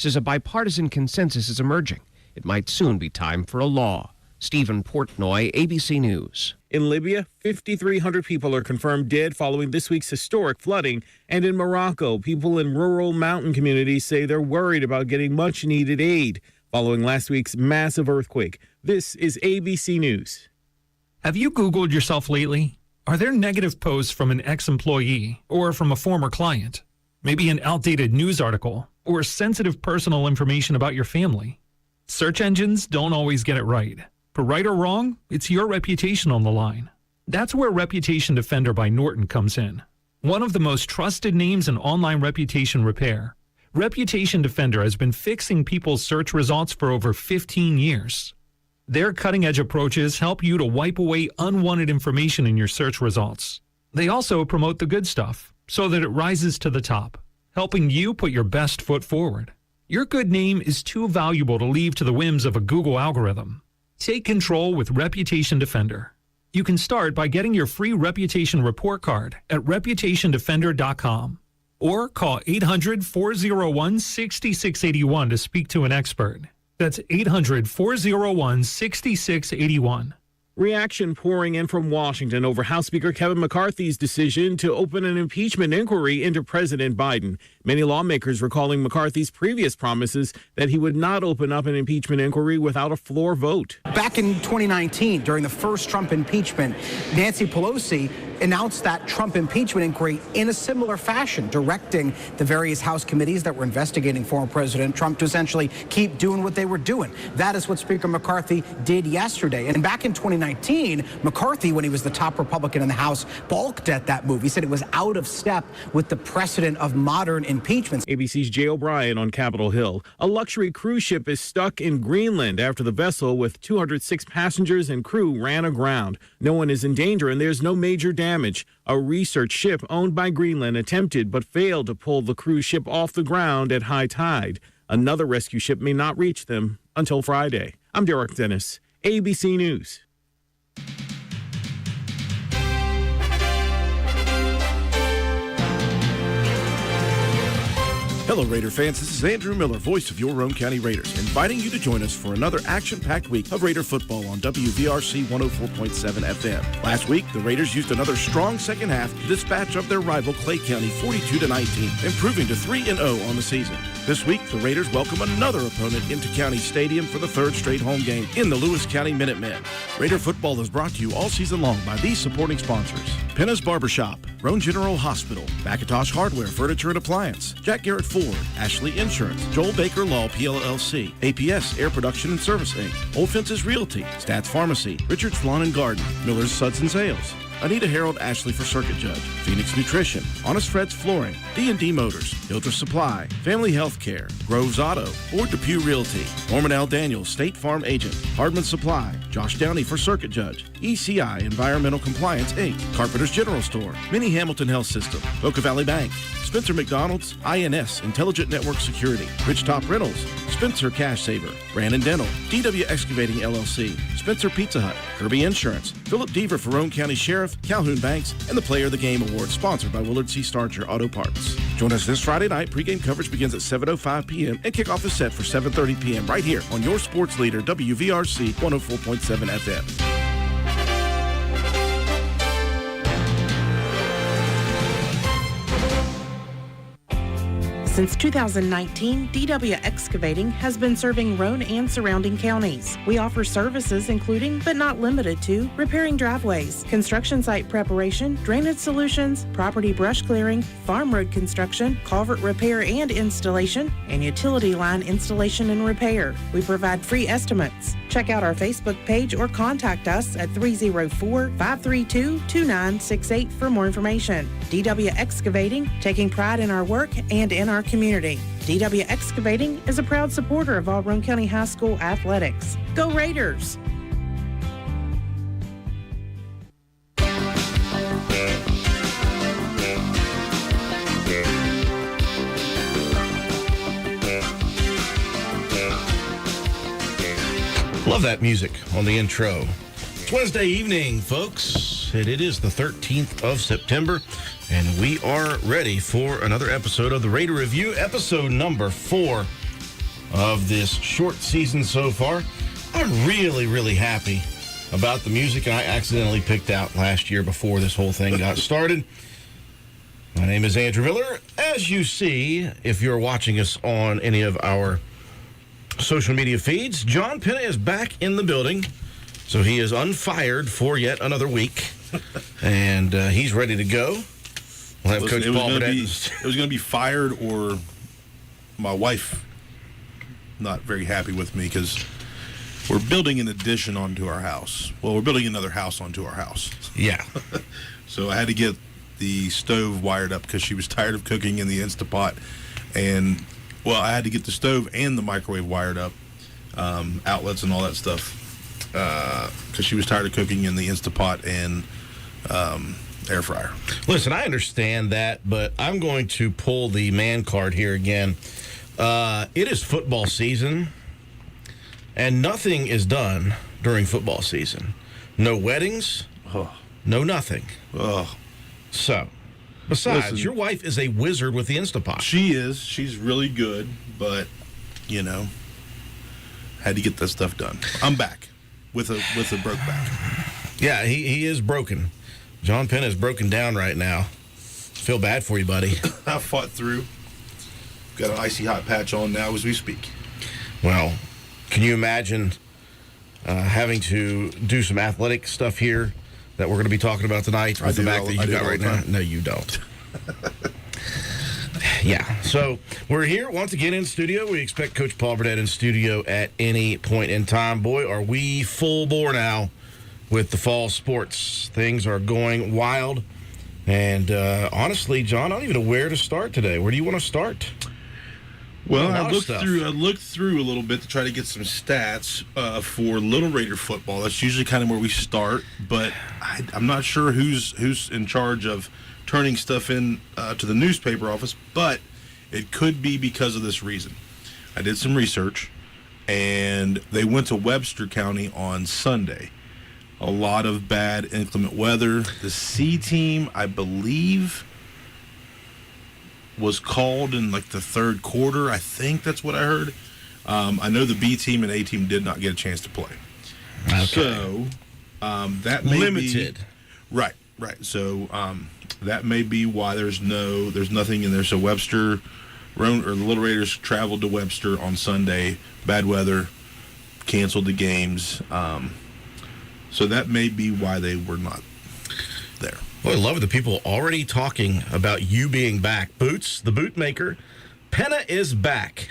says a bipartisan consensus is emerging. It might soon be time for a law. Stephen Portnoy, ABC News. In Libya, 5,300 people are confirmed dead following this week's historic flooding. And in Morocco, people in rural mountain communities say they're worried about getting much-needed aid following last week's massive earthquake. This is ABC News. Have you Googled yourself lately? Are there negative posts from an ex-employee or from a former client? Maybe an outdated news article or sensitive personal information about your family? Search engines don't always get it right. For right or wrong, it's your reputation on the line. That's where Reputation Defender by Norton comes in. One of the most trusted names in online reputation repair, Reputation Defender has been fixing people's search results for over 15 years. Their cutting-edge approaches help you to wipe away unwanted information in your search results. They also promote the good stuff so that it rises to the top, helping you put your best foot forward. Your good name is too valuable to leave to the whims of a Google algorithm. Take control with Reputation Defender. You can start by getting your free reputation report card at reputationdefender.com or call 800-401-6681 to speak to an expert. That's 800-401-6681. Reaction pouring in from Washington over House Speaker Kevin McCarthy's decision to open an impeachment inquiry into President Biden. Many lawmakers recalling McCarthy's previous promises that he would not open up an impeachment inquiry without a floor vote. Back in 2019, during the first Trump impeachment, Nancy Pelosi announced that Trump impeachment inquiry in a similar fashion, directing the various House committees that were investigating former President Trump to essentially keep doing what they were doing. That is what Speaker McCarthy did yesterday. And back in 2019, McCarthy, when he was the top Republican in the House, balked at that move. He said it was out of step with the precedent of modern impeachments. ABC's Jay O'Brien on Capitol Hill. A luxury cruise ship is stuck in Greenland after the vessel with 206 passengers and crew ran aground. No one is in danger and there's no major damage. A research ship owned by Greenland attempted but failed to pull the cruise ship off the ground at high tide. Another rescue ship may not reach them until Friday. I'm Derek Dennis, ABC News. Hello, Raider fans. This is Andrew Miller, voice of your Roane County Raiders, inviting you to join us for another action-packed week of Raider football on WVRC 104.7 FM. Last week, the Raiders used another strong second half to dispatch of their rival Clay County 42-19, improving to 3-0 on the season. This week, the Raiders welcome another opponent into County Stadium for the third straight home game in the Lewis County Minutemen. Raider football is brought to you all season long by these supporting sponsors: Penna's Barbershop, Roane General Hospital, McIntosh Hardware, Furniture and Appliance, Jack Garrett Ford, Ashley Insurance, Joel Baker Law PLLC, APS Air Production and Service Inc., Old Fences Realty, Stats Pharmacy, Richard's Lawn and Garden, Miller's Suds and Sales, Anita Harold Ashley for Circuit Judge, Phoenix Nutrition, Honest Fred's Flooring, D&D Motors, Hildreth Supply, Family Health Care, Groves Auto, Ford Depew Realty, Norman L. Daniels, State Farm Agent, Hardman Supply, Josh Downey for Circuit Judge, ECI Environmental Compliance Inc., Carpenter's General Store, Minnie Hamilton Health System, Boca Valley Bank, Spencer McDonald's, INS Intelligent Network Security, Ridgetop Rentals, Spencer Cash Saver, Brandon Dental, DW Excavating LLC, Spencer Pizza Hut, Kirby Insurance, Philip Deaver for Roane County Sheriff, Calhoun Banks, and the Player of the Game Award, sponsored by Willard C. Starcher Auto Parts. Join us this Friday night. Pregame coverage begins at 7:05 p.m. and kickoff is set for 7:30 p.m. right here on your sports leader, WVRC 104.7 FM. Since 2019, DW Excavating has been serving Roane and surrounding counties. We offer services including, but not limited to, repairing driveways, construction site preparation, drainage solutions, property brush clearing, farm road construction, culvert repair and installation, and utility line installation and repair. We provide free estimates. Check out our Facebook page or contact us at 304-532-2968 for more information. DW Excavating, taking pride in our work and in our community. DW Excavating is a proud supporter of all Roane County High School athletics. Go Raiders! Love that music on the intro. It's Wednesday evening, folks, and it is the 13th of September, and we are ready for another episode of the Raider Review, episode number 4. of this short season so far. I'm really, really happy about the music I accidentally picked out last year before this whole thing got started. My name is Andrew Miller. As you see, if you're watching us on any of our social media feeds, John Penna is back in the building, so he is unfired for yet another week, and he's ready to go. We'll have Coach Paul Burdett. It was going to be fired or my wife not very happy with me because we're building an addition onto our house. Well, we're building another house onto our house. Yeah. So I had to get the stove wired up because she was tired of cooking in the Instapot. And, well, I had to get the stove and the microwave wired up, outlets and all that stuff, because she was tired of cooking in the Instapot and air fryer. Listen, I understand that, but I'm going to pull the man card here again. It is football season, and nothing is done during football season. No weddings, no nothing. So, besides, Listen, your wife is a wizard with the Instapot. She is. She's really good, but, you know, had to get that stuff done. I'm back with a broke back. Yeah, he is broken. John Penn is broken down right now. Feel bad for you, buddy. I fought through. Got an icy hot patch on now as we speak. Well, can you imagine having to do some athletic stuff here that we're going to be talking about tonight with the back that you got right now? No, you don't. Yeah, so we're here once again in studio. We expect Coach Paul Burdett in studio at any point in time. Boy, are we full bore now with the fall sports. Things are going wild. And honestly, John, I don't even know where to start today. Where do you want to start? Well, I looked through a little bit to try to get some stats for Little Raider football. That's usually kind of where we start, but I'm not sure who's in charge of turning stuff in to the newspaper office, but it could be because of this reason. I did some research, and they went to Webster County on Sunday. A lot of bad inclement weather. The C team, I believe, was called in like the third quarter. I think that's what I heard. I know the B team and A team did not get a chance to play. Okay. So that may limited. Right. So that may be why there's nothing in there. So the Little Raiders traveled to Webster on Sunday. Bad weather, canceled the games. So that may be why they were not there. Boy, I love the people already talking about you being back. Boots, the boot maker, Penna is back.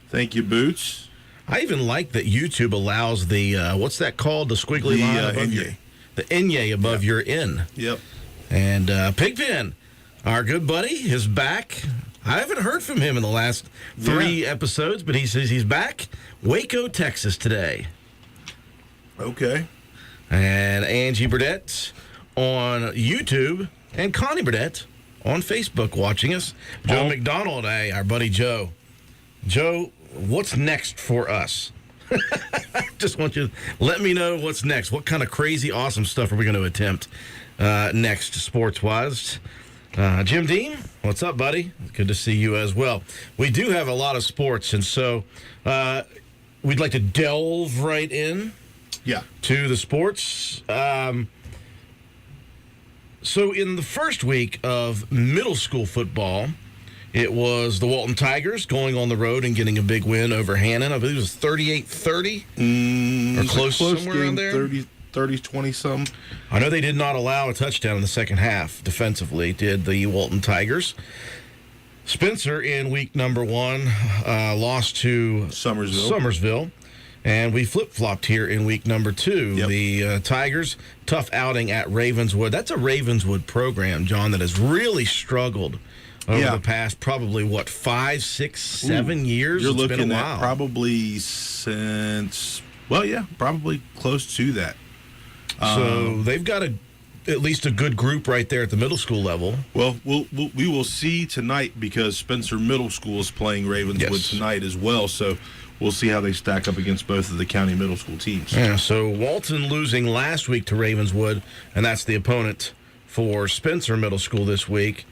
Thank you, Boots. I even like that YouTube allows the, what's that called? The squiggly line above inye. The inye above your N. Yep. And Pigpen, our good buddy, is back. I haven't heard from him in the last 3 episodes, but he says he's back. Waco, Texas today. Okay. And Angie Burdett on YouTube, and Connie Burdett on Facebook watching us. Joe McDonald, our buddy Joe. Joe, what's next for us? Just want you to let me know what's next. What kind of crazy, awesome stuff are we going to attempt next, sports-wise? Jim Dean, what's up, buddy? Good to see you as well. We do have a lot of sports, and so we'd like to delve right in to the sports. So in the first week of middle school football, it was the Walton Tigers going on the road and getting a big win over Hannon. I believe it was 38-30 or close somewhere around there. 30-20 some. I know they did not allow a touchdown in the second half defensively, did the Walton Tigers. Spencer in week number 1 lost to Summersville. And we flip-flopped here in week number 2. Yep. The Tigers, tough outing at Ravenswood. That's a Ravenswood program, John, that has really struggled over the past probably, 5, 6, 7 years? You're it's looking been a at while. Probably since, probably close to that. So they've got at least a good group right there at the middle school level. Well, we will see tonight because Spencer Middle School is playing Ravenswood tonight as well. So we'll see how they stack up against both of the county middle school teams. Yeah, so Walton losing last week to Ravenswood, and that's the opponent for Spencer Middle School this week.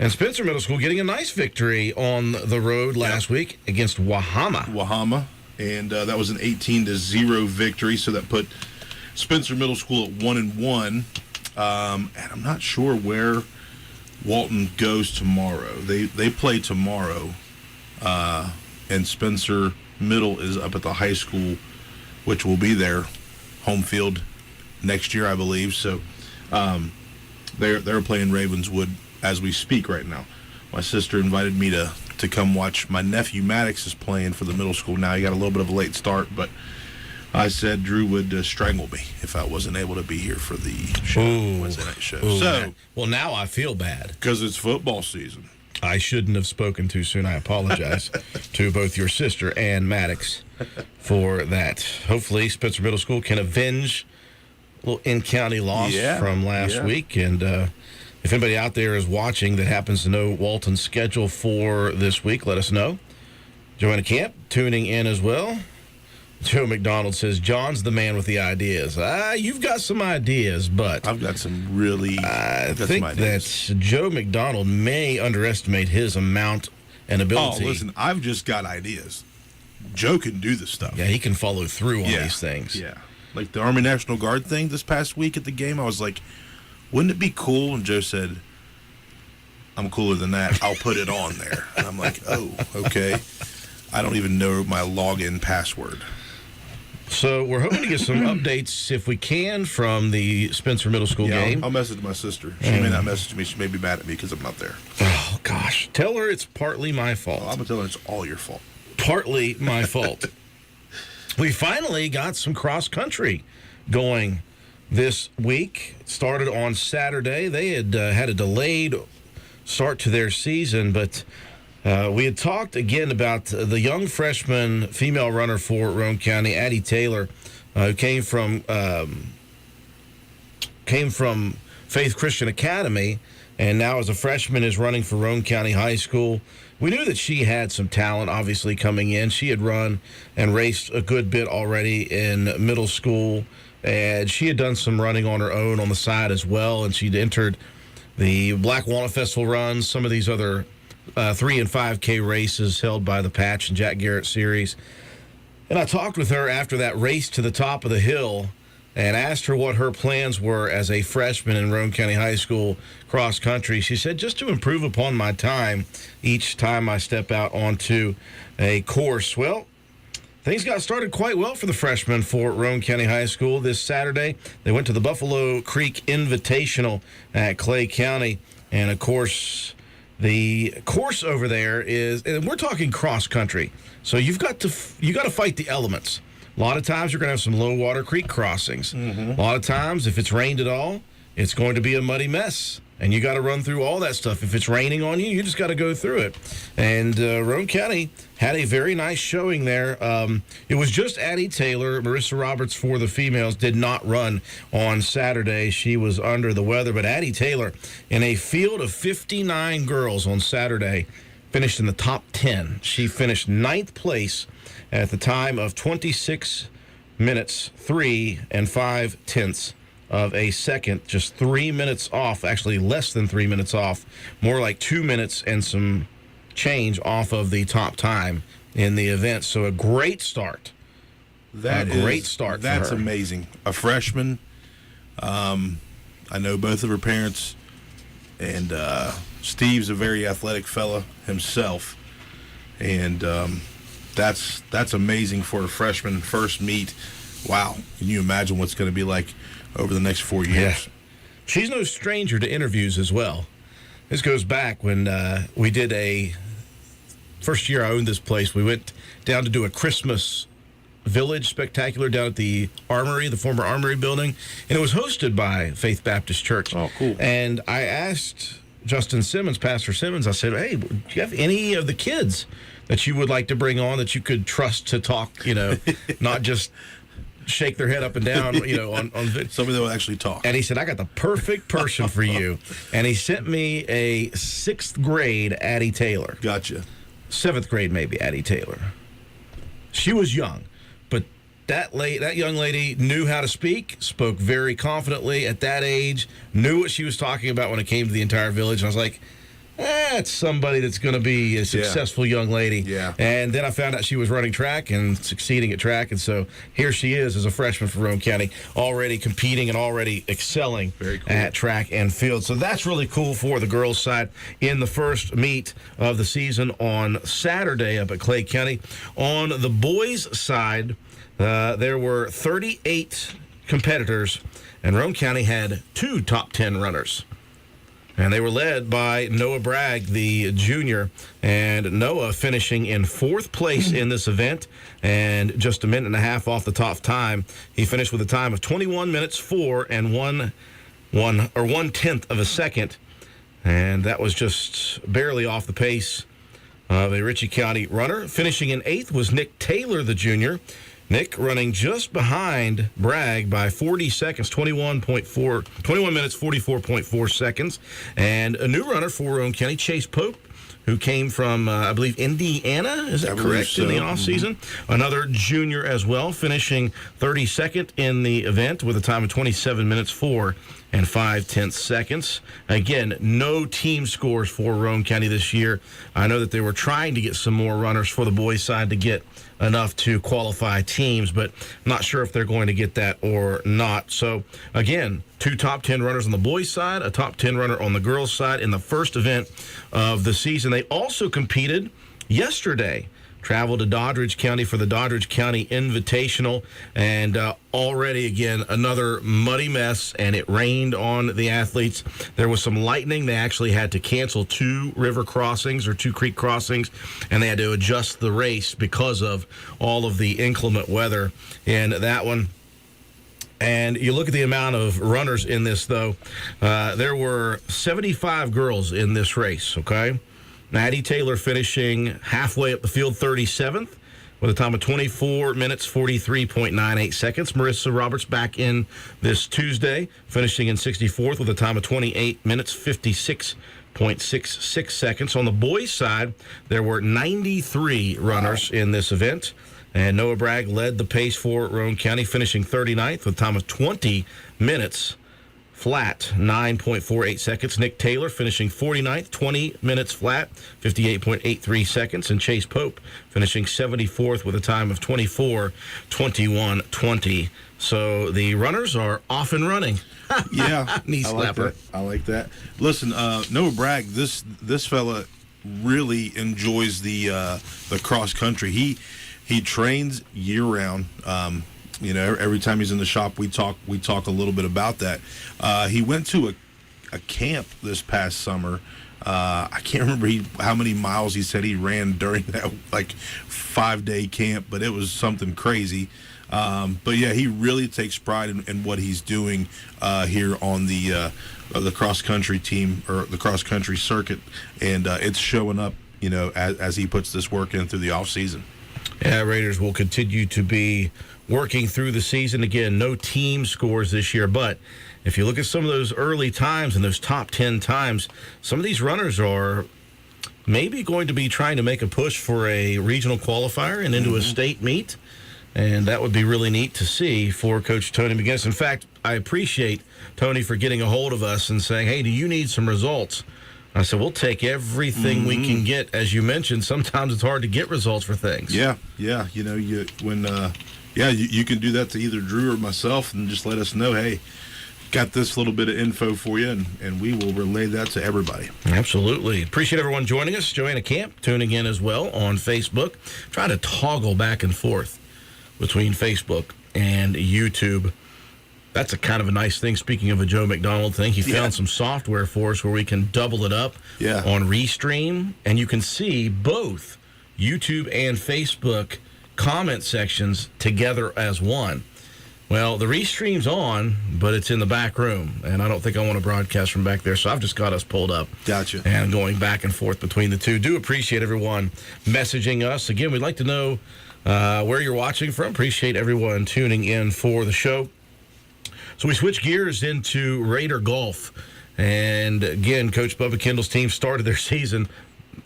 And Spencer Middle School getting a nice victory on the road last week against Wahama. And that was an 18-0 victory, so that put Spencer Middle School at 1-1. And I'm not sure where Walton goes tomorrow. They play tomorrow, and Spencer Middle is up at the high school, which will be their home field next year, I believe. So they're playing Ravenswood as we speak right now. My sister invited me to come watch. My nephew Maddox is playing for the middle school now. He got a little bit of a late start, but I said Drew would strangle me if I wasn't able to be here for the show, Wednesday night show. So, well, now I feel bad because it's football season. I shouldn't have spoken too soon. I apologize to both your sister and Maddox for that. Hopefully, Spencer Middle School can avenge a little in-county loss from last week. And if anybody out there is watching that happens to know Walton's schedule for this week, let us know. Joanna Camp tuning in as well. Joe McDonald says, John's the man with the ideas. You've got some ideas, but I've got some really I think that Joe McDonald may underestimate his amount and ability. Oh, listen, I've just got ideas. Joe can do the stuff. Yeah, he can follow through on these things. Yeah. Like the Army National Guard thing this past week at the game, I was like, wouldn't it be cool? And Joe said, I'm cooler than that. I'll put it on there. And I'm like, oh, okay. I don't even know my login password. So we're hoping to get some updates, if we can, from the Spencer Middle School game. I'll message my sister. She may not message me. She may be mad at me because I'm not there. Oh, gosh. Tell her it's partly my fault. I'm going to tell her it's all your fault. Partly my fault. We finally got some cross-country going this week. It started on Saturday. They had had a delayed start to their season, but we had talked again about the young freshman female runner for Roane County, Addie Taylor, who came from Faith Christian Academy, and now as a freshman is running for Roane County High School. We knew that she had some talent, obviously, coming in. She had run and raced a good bit already in middle school, and she had done some running on her own on the side as well, and she'd entered the Black Walnut Festival runs, some of these other 3 and 5K races held by the Patch and Jack Garrett series. And I talked with her after that race to the top of the hill and asked her what her plans were as a freshman in Roane County High School cross country. She said, just to improve upon my time each time I step out onto a course. Well, things got started quite well for the freshmen for Roane County High School this Saturday. They went to the Buffalo Creek Invitational at Clay County. And, of course, the course over there is, and we're talking cross country, so you got to fight the elements. A lot of times you're going to have some low water creek crossings. A lot of times, if it's rained at all, it's going to be a muddy mess, and you got to run through all that stuff. If it's raining on you, you just got to go through it. And Roane County had a very nice showing there. It was just Addie Taylor. Marissa Roberts for the females did not run on Saturday. She was under the weather. But Addie Taylor, in a field of 59 girls on Saturday, finished in the top 10. She finished 9th place at the time of 26 minutes, 3 5/10 of a second, just 3 minutes off, actually less than 3 minutes off, more like 2 minutes and some change off of the top time in the event. So a great start. Great start for her. That's amazing. A freshman. I know both of her parents, and Steve's a very athletic fella himself, and that's amazing for a freshman first meet. Wow. Can you imagine what's going to be like over the next 4 years? Yeah. She's no stranger to interviews as well. This goes back when we did a first year I owned this place. We went down to do a Christmas Village spectacular down at the Armory, the former Armory building, and it was hosted by Faith Baptist Church. Oh, cool. And I asked Justin Simmons, Pastor Simmons, I said, hey, do you have any of the kids that you would like to bring on that you could trust to talk, not just shake their head up and down, on somebody that will actually talk. And he said, I got the perfect person for you. And he sent me a 6th grade Addie Taylor. Gotcha. 7th grade, maybe, Addie Taylor. She was young, but that young lady knew how to speak, spoke very confidently at that age, knew what she was talking about when it came to the entire village. And I was like, That's somebody that's going to be a successful young lady. Yeah. And then I found out she was running track and succeeding at track. And so here she is as a freshman for Roane County, already competing and already excelling at track and field. So that's really cool for the girls' side in the first meet of the season on Saturday up at Clay County. On the boys' side, there were 38 competitors, and Roane County had 2 top 10 runners. And they were led by Noah Bragg, the junior, and Noah finishing in 4th place in this event and just a minute and a half off the top time. He finished with a time of 21 minutes 4 and 1/10 of a second, and that was just barely off the pace of a Ritchie County runner. Finishing in 8th was Nick Taylor, the junior. Nick running just behind Bragg by 40 seconds, 21 minutes, 44.4 seconds. And a new runner for Roane County, Chase Pope, who came from, I believe, Indiana. Is that correct? In the offseason? Another junior as well, finishing 32nd in the event with a time of 27 minutes, 4 and 5/10 seconds. Again, no team scores for Roane County this year. I know that they were trying to get some more runners for the boys' side to get enough to qualify teams, but I'm not sure if they're going to get that or not. So, again, 2 top 10 runners on the boys' side, a top 10 runner on the girls' side in the first event of the season. They also competed yesterday. Traveled to Doddridge County for the Doddridge County Invitational, and already, again, another muddy mess, and it rained on the athletes. There was some lightning. They actually had to cancel 2 river crossings or 2 creek crossings, and they had to adjust the race because of all of the inclement weather in that one. And you look at the amount of runners in this, though. There were 75 girls in this race, okay? Maddie Taylor finishing halfway up the field, 37th, with a time of 24 minutes, 43.98 seconds. Marissa Roberts back in this Tuesday, finishing in 64th with a time of 28 minutes, 56.66 seconds. On the boys' side, there were 93 runners in this event, and Noah Bragg led the pace for Roane County, finishing 39th with a time of 20 minutes, flat, 9.48 seconds. Nick Taylor finishing 49th, 20 minutes flat, 58.83 seconds. And Chase Pope finishing 74th with a time of 24:21:20. So the runners are off and running. Yeah, Knee slapper. I like that. Listen, Noah Bragg, this fella really enjoys the cross country. He trains year round. Every time he's in the shop, we talk a little bit about that. He went to a camp this past summer. I can't remember how many miles he said he ran during that 5-day camp, but it was something crazy. But yeah, he really takes pride in what he's doing here on the cross country team or the cross country circuit, and it's showing up. As he puts this work in through the off season. Yeah, Raiders will continue to be working through the season. Again, no team scores this year, but if you look at some of those early times and those top 10 times, some of these runners are maybe going to be trying to make a push for a regional qualifier and into a state meet, and that would be really neat to see for Coach Tony McGinnis. In fact, I appreciate Tony for getting a hold of us and saying, hey, do you need some results? I said, we'll take everything we can get. As you mentioned, sometimes it's hard to get results for things. Yeah. You can do that to either Drew or myself and just let us know, hey, got this little bit of info for you, and we will relay that to everybody. Absolutely. Appreciate everyone joining us. Joanna Camp tuning in as well on Facebook. Trying to toggle back and forth between Facebook and YouTube. That's a kind of a nice thing. Speaking of a Joe McDonald thing, he found some software for us where we can double it up on Restream, and you can see both YouTube and Facebook comment sections together as one. Well, the Restream's on, but it's in the back room, and I don't think I want to broadcast from back there, so I've just got us pulled up. Gotcha. And going back and forth between the two. Do appreciate everyone messaging us. Again, we'd like to know where you're watching from. Appreciate everyone tuning in for the show. So we switch gears into Raider golf. And again, Coach Bubba Kendall's team started their season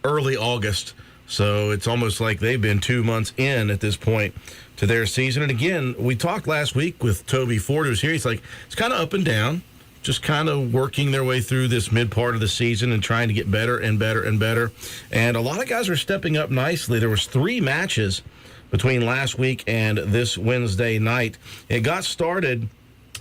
early August. So it's almost like they've been 2 months in at this point to their season. And again, we talked last week with Toby Ford, who's here. He's like, it's kind of up and down. just kind of working their way through this mid part of the season and trying to get better and better and better. And a lot of guys are stepping up nicely. There was 3 matches between last week and this Wednesday night. It got started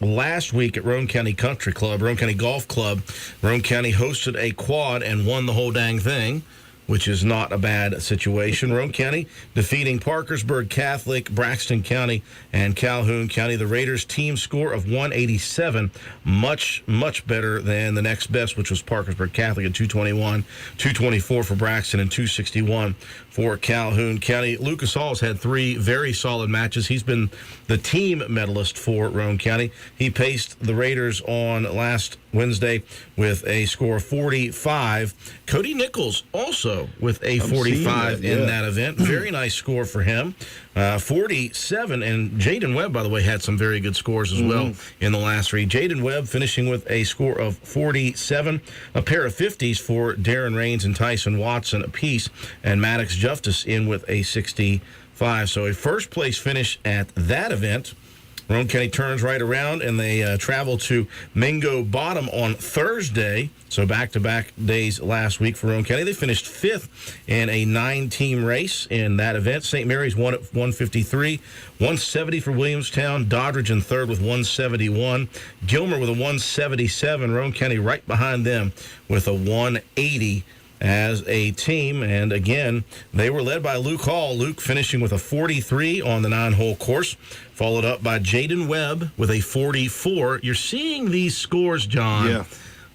last week at Roane County Country Club, Roane County Golf Club. Roane County hosted a quad and won the whole dang thing, which is not a bad situation. Roane County defeating Parkersburg Catholic, Braxton County, and Calhoun County. The Raiders' team score of 187, much, much better than the next best, which was Parkersburg Catholic at 221, 224 for Braxton, and 261 for Calhoun County. Lucas Hall's had 3 very solid matches. He's been the team medalist for Roane County. He paced the Raiders on last Wednesday with a score of 45. Cody Nichols also with a 45 in that event. Very nice score for him. 47, and Jaden Webb, by the way, had some very good scores as well in the last 3. Jaden Webb finishing with a score of 47. A pair of 50s for Darren Rains and Tyson Watson apiece, and Maddox Justice in with a 65. So a first-place finish at that event. Roane County turns right around, and they travel to Mingo Bottom on Thursday. So back-to-back days last week for Roane County. They finished 5th in a 9-team race in that event. St. Mary's won at 153, 170 for Williamstown. Doddridge in 3rd with 171. Gilmer with a 177. Roane County right behind them with a 180 as a team. And again, they were led by Luke Hall. Luke finishing with a 43 on the 9-hole course, followed up by Jaden Webb with a 44. You're seeing these scores, John. Yeah.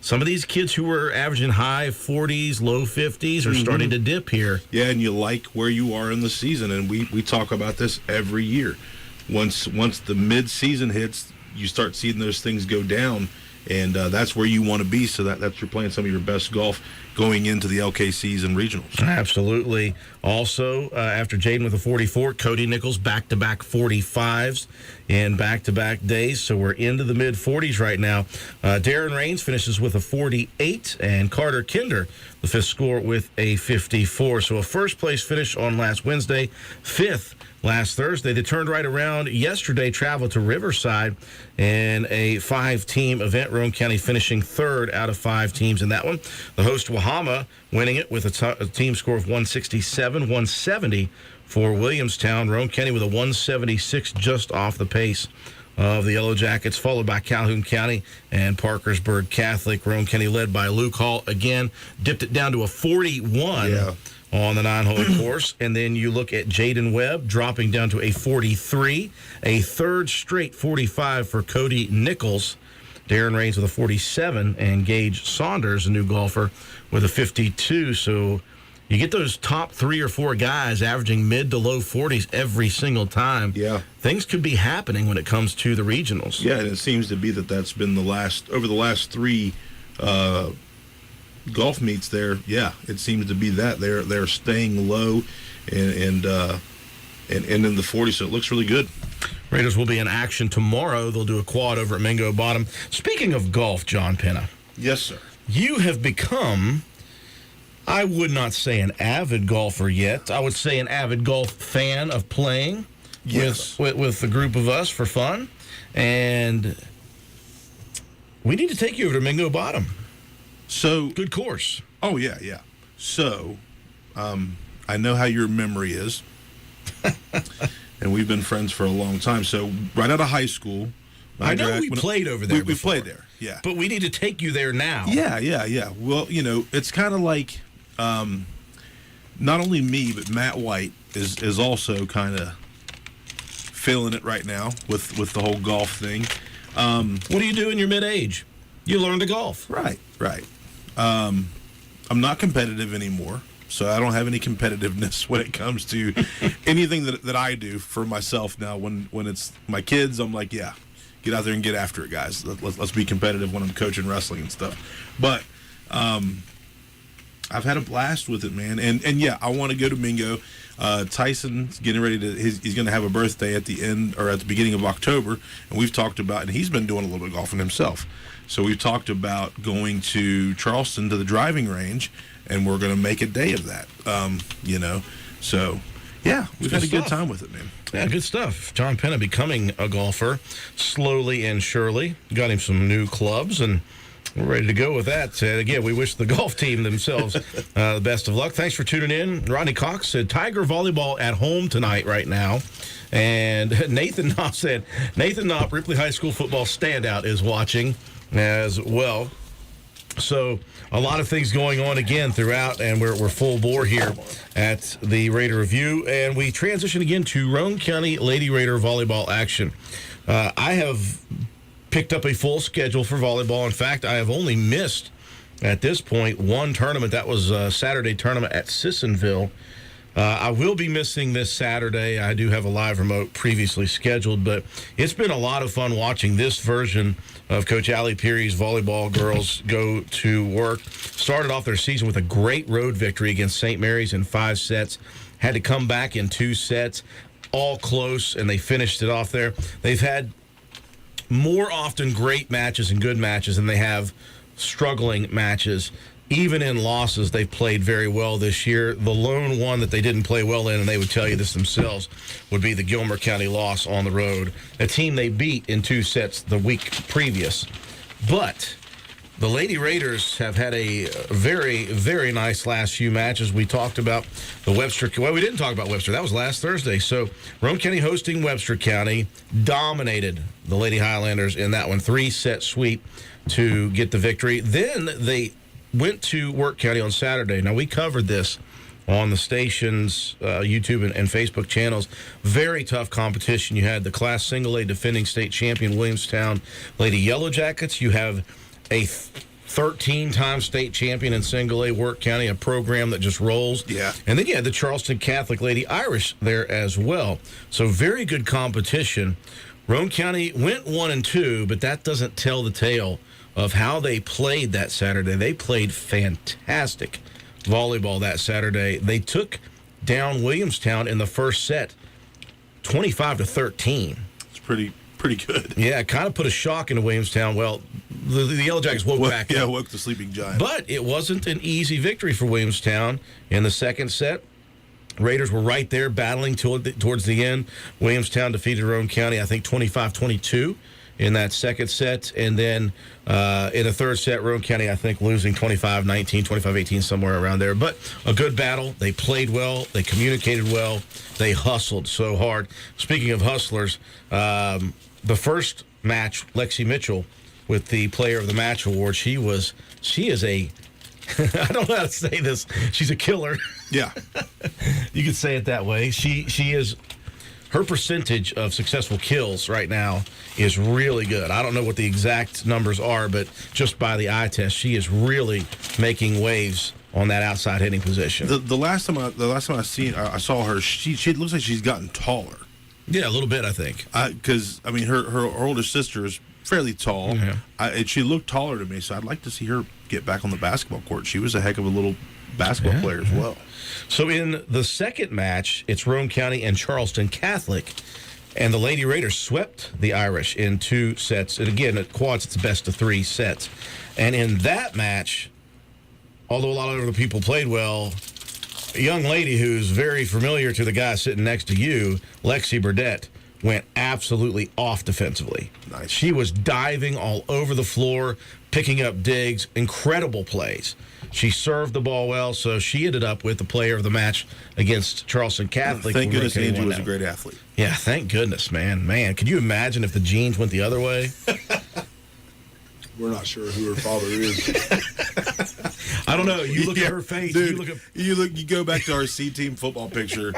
Some of these kids who were averaging high 40s, low 50s are starting to dip here. Yeah, and you like where you are in the season, and we talk about this every year. Once the mid-season hits, you start seeing those things go down, and that's where you want to be, so that's you're playing some of your best golf going into the LKCs and regionals. Absolutely. Also, after Jaden with a 44, Cody Nichols back-to-back 45s in back-to-back days. So we're into the mid-40s right now. Darren Rains finishes with a 48, and Carter Kinder, the 5th score, with a 54. So a first-place finish on last Wednesday, 5th last Thursday. They turned right around yesterday, traveled to Riverside in a 5-team event. Roane County finishing 3rd out of 5 teams in that one. The host, Wahama, winning it with a team score of 167, 170 for Williamstown. Roane County with a 176 just off the pace of the Yellow Jackets, followed by Calhoun County and Parkersburg Catholic. Roane County led by Luke Hall again, dipped it down to a 41. Yeah. On the 9-hole course. And then you look at Jaden Webb dropping down to a 43, a 3rd straight 45 for Cody Nichols. Darren Rains with a 47, and Gage Saunders, a new golfer, with a 52. So you get those top 3 or 4 guys averaging mid to low 40s every single time. Yeah. Things could be happening when it comes to the regionals. Yeah, and it seems to be that's been over the last 3 golf meets there. Yeah, it seems to be that they're staying low and in the 40s, so it looks really good. Raiders will be in action tomorrow. They'll do a quad over at Mingo Bottom. Speaking of golf, John Penna. Yes, sir. You have become, I would not say an avid golfer yet. I would say an avid golf fan of playing with the group of us for fun. And we need to take you over to Mingo Bottom. So good course. Oh, yeah. So, I know how your memory is. And we've been friends for a long time. So, right out of high school. I know we played over there. We played there, yeah. But we need to take you there now. Yeah. Well, it's kind of like not only me, but Matt White is also kind of feeling it right now with the whole golf thing. What do you do in your mid-age? You learn to golf. Right. I'm not competitive anymore, so I don't have any competitiveness when it comes to anything that I do for myself now. When it's my kids, I'm like, yeah, get out there and get after it, guys. Let's be competitive when I'm coaching wrestling and stuff. But I've had a blast with it, man. And yeah, I want to go to Mingo. Tyson's getting ready to. He's going to have a birthday at the end or at the beginning of October, and we've talked about. And he's been doing a little bit of golfing himself. So we've talked about going to Charleston to the driving range, and we're going to make a day of that. So Yeah, we've had a good stuff. time with it, man. Yeah, good stuff. John Penna becoming a golfer slowly and surely. Got him some new clubs, and we're ready to go with that. And again, we wish the golf team themselves the best of luck. Thanks for tuning in. Rodney Cox said Tiger volleyball at home tonight right now. And Nathan Knopp said, Nathan Knopp, Ripley High School football standout, is watching as well. So a lot of things going on again throughout, and we're full bore here at the Raider Review. And we transition again to Roane County Lady Raider volleyball action. I have picked up a full schedule for volleyball. In fact, I have only missed, at this point, one tournament. That was a Saturday tournament at Sissonville. I will be missing this Saturday. I do have a live remote previously scheduled, but it's been a lot of fun watching this version of Coach Allie Peary's volleyball girls go to work. Started off their season with a great road victory against St. Mary's in 5 sets. Had to come back in 2 sets, all close, and they finished it off there. They've had more often great matches and good matches than they have struggling matches. Even in losses, they've played very well this year. The lone one that they didn't play well in, and they would tell you this themselves, would be the Gilmer County loss on the road, a team they beat in 2 sets the week previous. But the Lady Raiders have had a very, very nice last few matches. We talked about the Webster. Well, we didn't talk about Webster. That was last Thursday. So Roane County hosting Webster County, dominated the Lady Highlanders in that one, 3-set sweep to get the victory. Then they went to Work County on Saturday. Now, we covered this on the station's YouTube and Facebook channels. Very tough competition. You had the Class Single A defending state champion Williamstown Lady Yellow Jackets. You have a 13-time state champion in Single A Work County, a program that just rolls. Yeah. And then you had the Charleston Catholic Lady Irish there as well. So very good competition. Roane County went 1-2, but that doesn't tell the tale of how they played that Saturday. They played fantastic volleyball that Saturday. They took down Williamstown in the first set, 25-13. It's pretty good. Yeah, kind of put a shock into Williamstown. Well, the Yellow Jackets woke back up. Yeah, woke the sleeping giant. But it wasn't an easy victory for Williamstown in the second set. Raiders were right there battling towards the end. Williamstown defeated Roane County, I think, 25-22. In that second set, and then in the third set, Roane County, I think, losing 25-19, 25-18, somewhere around there. But a good battle. They played well. They communicated well. They hustled so hard. Speaking of hustlers, the first match, Lexi Mitchell, with the Player of the Match award, she is a, I don't know how to say this, she's a killer. Yeah. You could say it that way. She is. Her percentage of successful kills right now is really good. I don't know what the exact numbers are, but just by the eye test, she is really making waves on that outside hitting position. The last time I saw her, she looks like she's gotten taller. Yeah, a little bit, I think. Because her older sister is fairly tall, Yeah. And she looked taller to me. So I'd like to see her get back on the basketball court. She was a heck of a little basketball player as well. So in the second match, it's Roane County and Charleston Catholic, and the Lady Raiders swept the Irish in 2 sets. And again, at quads, it's best of 3 sets. And in that match, although a lot of other people played well, a young lady who's very familiar to the guy sitting next to you, Lexi Burdett, went absolutely off defensively. Nice. She was diving all over the floor, picking up digs, incredible plays. She served the ball well, so she ended up with the Player of the Match against Charleston Catholic. Thank goodness Angie was a great athlete. Yeah, thank goodness, man. Man, could you imagine if the genes went the other way? We're not sure who her father is. I don't know. You look at her face. Dude, you go back to our C-team football picture.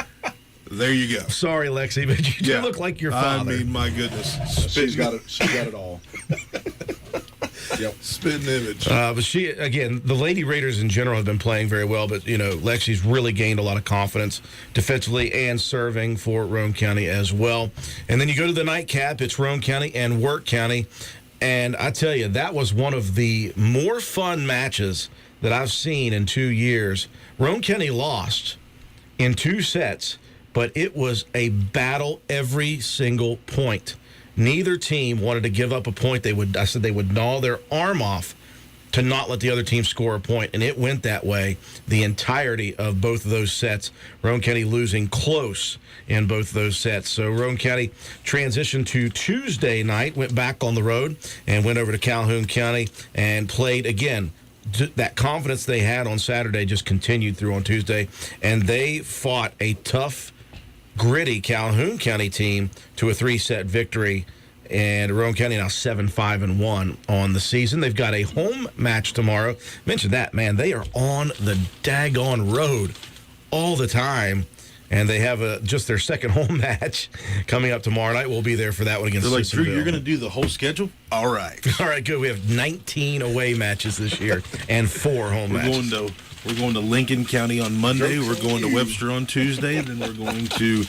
There you go. Sorry, Lexi, but you do look like your father. I mean, my goodness. She's got it all. Yep. Spitting image. But she, again, the Lady Raiders in general have been playing very well, but, Lexi's really gained a lot of confidence defensively and serving for Roane County as well. And then you go to the nightcap, it's Roane County and Work County. And I tell you, that was one of the more fun matches that I've seen in 2 years. Roane County lost in 2 sets, but it was a battle every single point. Neither team wanted to give up a point. I said they would gnaw their arm off to not let the other team score a point, and it went that way the entirety of both of those sets. Roane County losing close in both of those sets. So Roane County transitioned to Tuesday night, went back on the road, and went over to Calhoun County and played again. That confidence they had on Saturday just continued through on Tuesday, and they fought a tough, gritty Calhoun County team to a 3-set victory. And Roane County now 7-5-1 on the season. They've got a home match tomorrow. Mentioned that, man. They are on the daggone road all the time. And they have just their second home match coming up tomorrow night. We'll be there for that one against They're like, Sissonville. Drew, you're going to do the whole schedule? All right. All right, good. We have 19 away matches this year and 4 home matches. We're going to Lincoln County on Monday. We're going to Webster on Tuesday. And then we're going to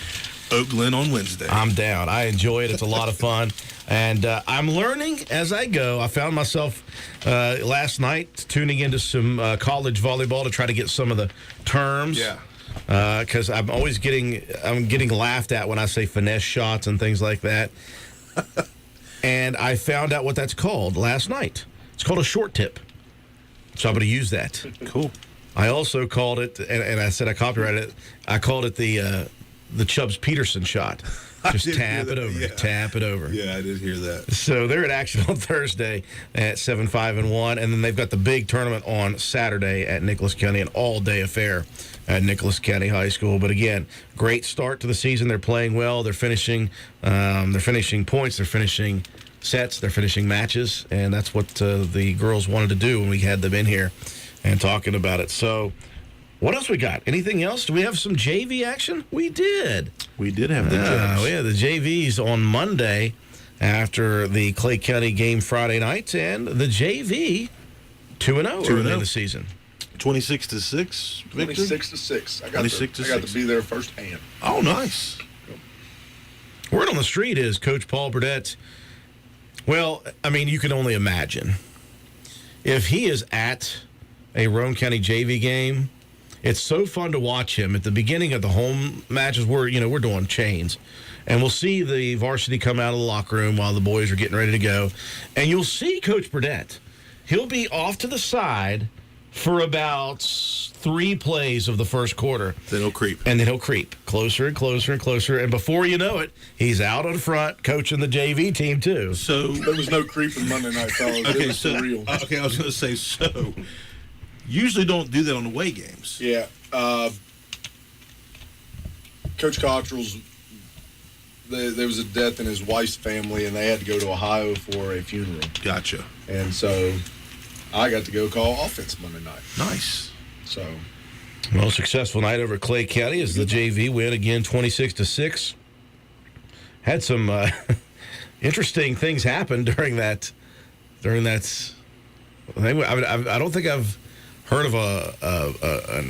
Oak Glen on Wednesday. I'm down. I enjoy it. It's a lot of fun. And I'm learning as I go. I found myself last night tuning into some college volleyball to try to get some of the terms. Yeah. Because I'm getting laughed at when I say finesse shots and things like that. And I found out what that's called last night. It's called a short tip. So I'm going to use that. Cool. I also called it, and I said I copyrighted it. I called it the Chubbs Peterson shot. Just tap it over. Yeah. Tap it over. Yeah, I did hear that. So they're in action on Thursday at 7-5-1, and then they've got the big tournament on Saturday at Nicholas County, an all-day affair at Nicholas County High School. But again, great start to the season. They're playing well. They're finishing points. They're finishing sets. They're finishing matches, and that's what the girls wanted to do when we had them in here and talking about it. So what else we got? Anything else? Do we have some JV action? We did. We did have the Jobs. We had the JVs on Monday after the Clay County game Friday night, and the JV 2-0 early in the season. 26-6 victory? 26-6. I got to be there firsthand. Oh, nice. Word on the street is Coach Paul Burdett. Well, I mean, you can only imagine. If he is at a Roane County JV game, it's so fun to watch him. At the beginning of the home matches, we're doing chains. And we'll see the varsity come out of the locker room while the boys are getting ready to go. And you'll see Coach Burdett. He'll be off to the side for about 3 plays of the first quarter. Then he'll creep. And then he'll creep closer and closer and closer. And before you know it, he's out in front coaching the JV team, too. So there was no creeping Monday night, fellas. Okay, it was surreal. Okay, I was going to say, so usually don't do that on away games. Yeah. Coach Cottrell's, there was a death in his wife's family, and they had to go to Ohio for a funeral. Gotcha. And so I got to go call offense Monday night. Nice. So, well, successful night over at Clay County as the JV win again 26-6. Had some interesting things happen during that. I don't think I've heard of a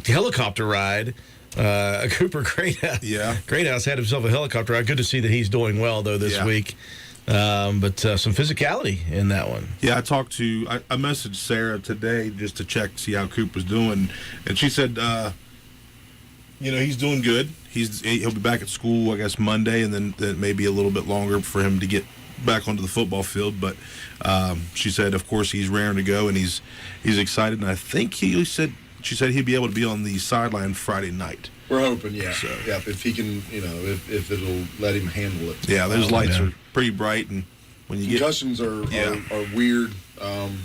helicopter ride. Cooper Greathouse. Yeah. Greathouse had himself a helicopter ride. Good to see that he's doing well, though, this week. But some physicality in that one. Yeah, I messaged Sarah today just to check, see how Coop was doing. And she said, he's doing good. He'll be back at school, I guess, Monday, and then maybe a little bit longer for him to get back onto the football field. But she said, of course, he's raring to go, and he's excited. And I think she said he'd be able to be on the sideline Friday night. We're hoping, yeah. So, yeah, if he can, if it'll let him handle it. Yeah, those lights are pretty bright, and when you concussions are weird. 1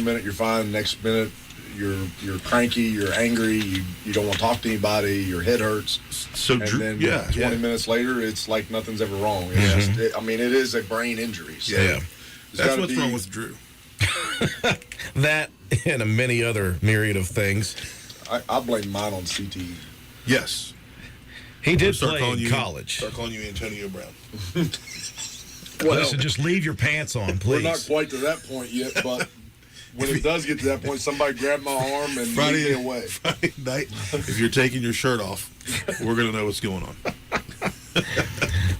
minute you're fine, next minute you're cranky, you're angry, you don't want to talk to anybody, your head hurts. So and then 20 minutes later, it's like nothing's ever wrong. It's just, it is a brain injury. So that's what's wrong with Drew. That and many other myriad of things. I blame mine on CTE. Yes. He did play in college. Start calling you Antonio Brown. Listen, just leave your pants on, please. We're not quite to that point yet, but when it does get to that point, somebody grab my arm and lead me away. Friday night, if you're taking your shirt off, we're going to know what's going on.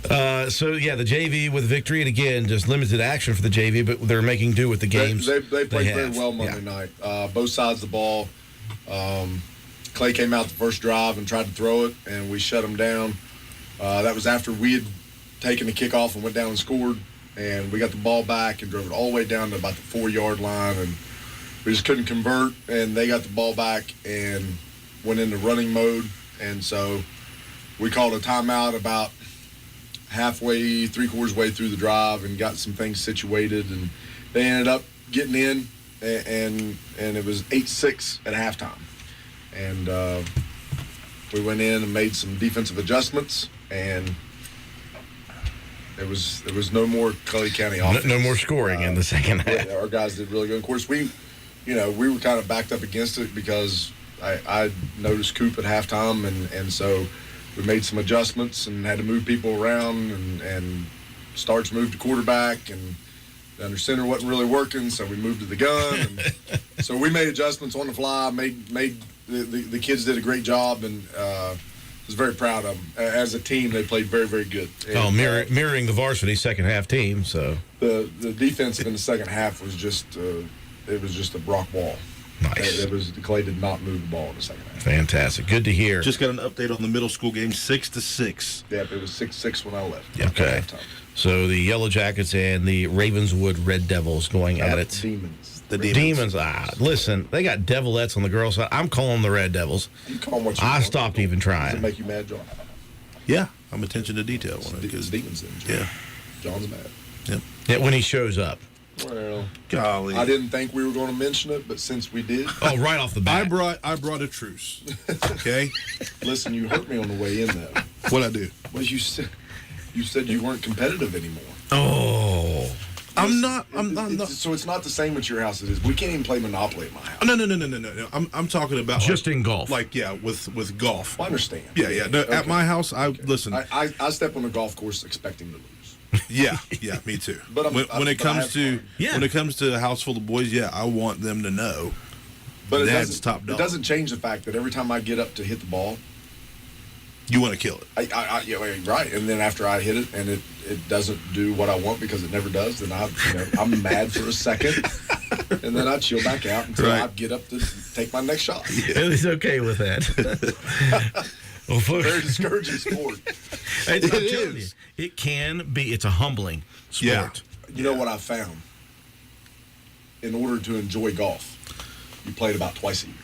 The JV with victory, and again, just limited action for the JV, but they're making do with the games. They played very well Monday night. Both sides of the ball. Clay came out the first drive and tried to throw it, and we shut him down. That was after we had taken the kickoff and went down and scored. and we got the ball back and drove it all the way down to about the 4-yard line, and we just couldn't convert, and they got the ball back and went into running mode, and so we called a timeout about halfway, 3/4 way through the drive and got some things situated, and they ended up getting in, and it was 8-6 at halftime. And we went in and made some defensive adjustments, and there was no more Clay County offense. No more scoring in the second half. Our guys did really good. Of course, we were kind of backed up against it because I noticed Coop at halftime, and so we made some adjustments and had to move people around, and Starks moved to quarterback, and the under center wasn't really working, so we moved to the gun. And so we made adjustments on the fly. The kids did a great job, and was very proud of them. As a team, they played very, very good. And, mirroring the varsity second half team. So the defensive in the second half was just it was just a rock wall. Nice. Clay did not move the ball in the second half. Fantastic. Good to hear. Just got an update on the middle school game, 6-6. Yep, it was 6-6 when I left. Okay. So the Yellow Jackets and the Ravenswood Red Devils going at it. Demons. The Demons. Listen, they got Devilettes on the girls' side. I'm calling the Red Devils. You call them what you I want. stopped even Does it trying. make you mad, John? Yeah, I'm attention to detail on it. It's Demons then. Yeah. John's mad. Yep. Yeah, when he shows up. Well, Golly. I didn't think we were going to mention it, but since we did, Oh, right off the bat. I brought a truce. Okay? listen, you hurt me on the way in, though. What'd I do? Well, you said you weren't competitive anymore. Oh. I'm not. So it's not the same at your house as it is. We can't even play Monopoly at my house. No. I'm talking about Just in golf. Like, yeah, with golf. I understand. Yeah. No, Okay. At my house, listen. I step on the golf course expecting to lose. Yeah, me too. But when it comes to Yeah. when it comes to a house full of boys, yeah, I want them to know. But Dad's top it dog. doesn't change the fact that every time I get up to hit the ball, You want to kill it. yeah, right. And then after I hit it and it doesn't do what I want because it never does, then I'm mad for a second, and then I chill back out until I get up to take my next shot. He's okay with that. Well, folks, Very discouraging sport. I'm telling you, it can be. It's a humbling sport. Yeah. You know what I found? In order to enjoy golf, you play it about twice a year.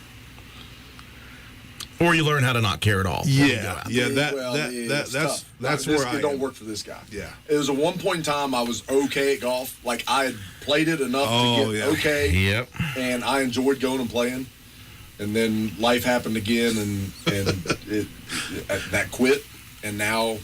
Or you learn how to not care at all. Yeah. It's That's tough. where I It don't am. work for this guy. Yeah. It was at one point in time I was okay at golf. Like I had played it enough to get okay. Yep. And I enjoyed going and playing. And then life happened again, and that quit. And now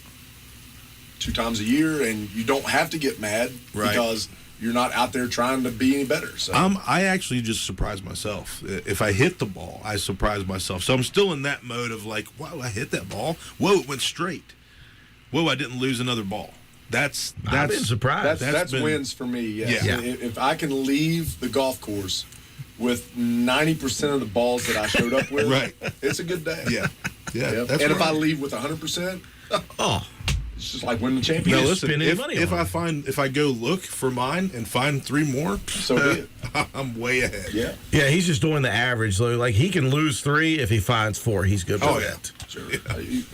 2 times a year, and you don't have to get mad because you're not out there trying to be any better. So I actually just surprise myself. If I hit the ball, I surprise myself. So I'm still in that mode of like, wow, I hit that ball. Whoa, it went straight. Whoa, I didn't lose another ball. I've been surprised. That's wins for me. Yes. Yeah. If I can leave the golf course with 90% of the balls that I showed up with, it's a good day. Yeah. And That's if I right. leave with 100%, Oh. it's just like winning the Now championship. listen, spending money if on I go look for mine and find 3 more, So be it. I'm way ahead. Yeah. Yeah, he's just doing the average. So, like, he can lose 3. If he finds 4, he's good with Oh, yeah. that. Sure.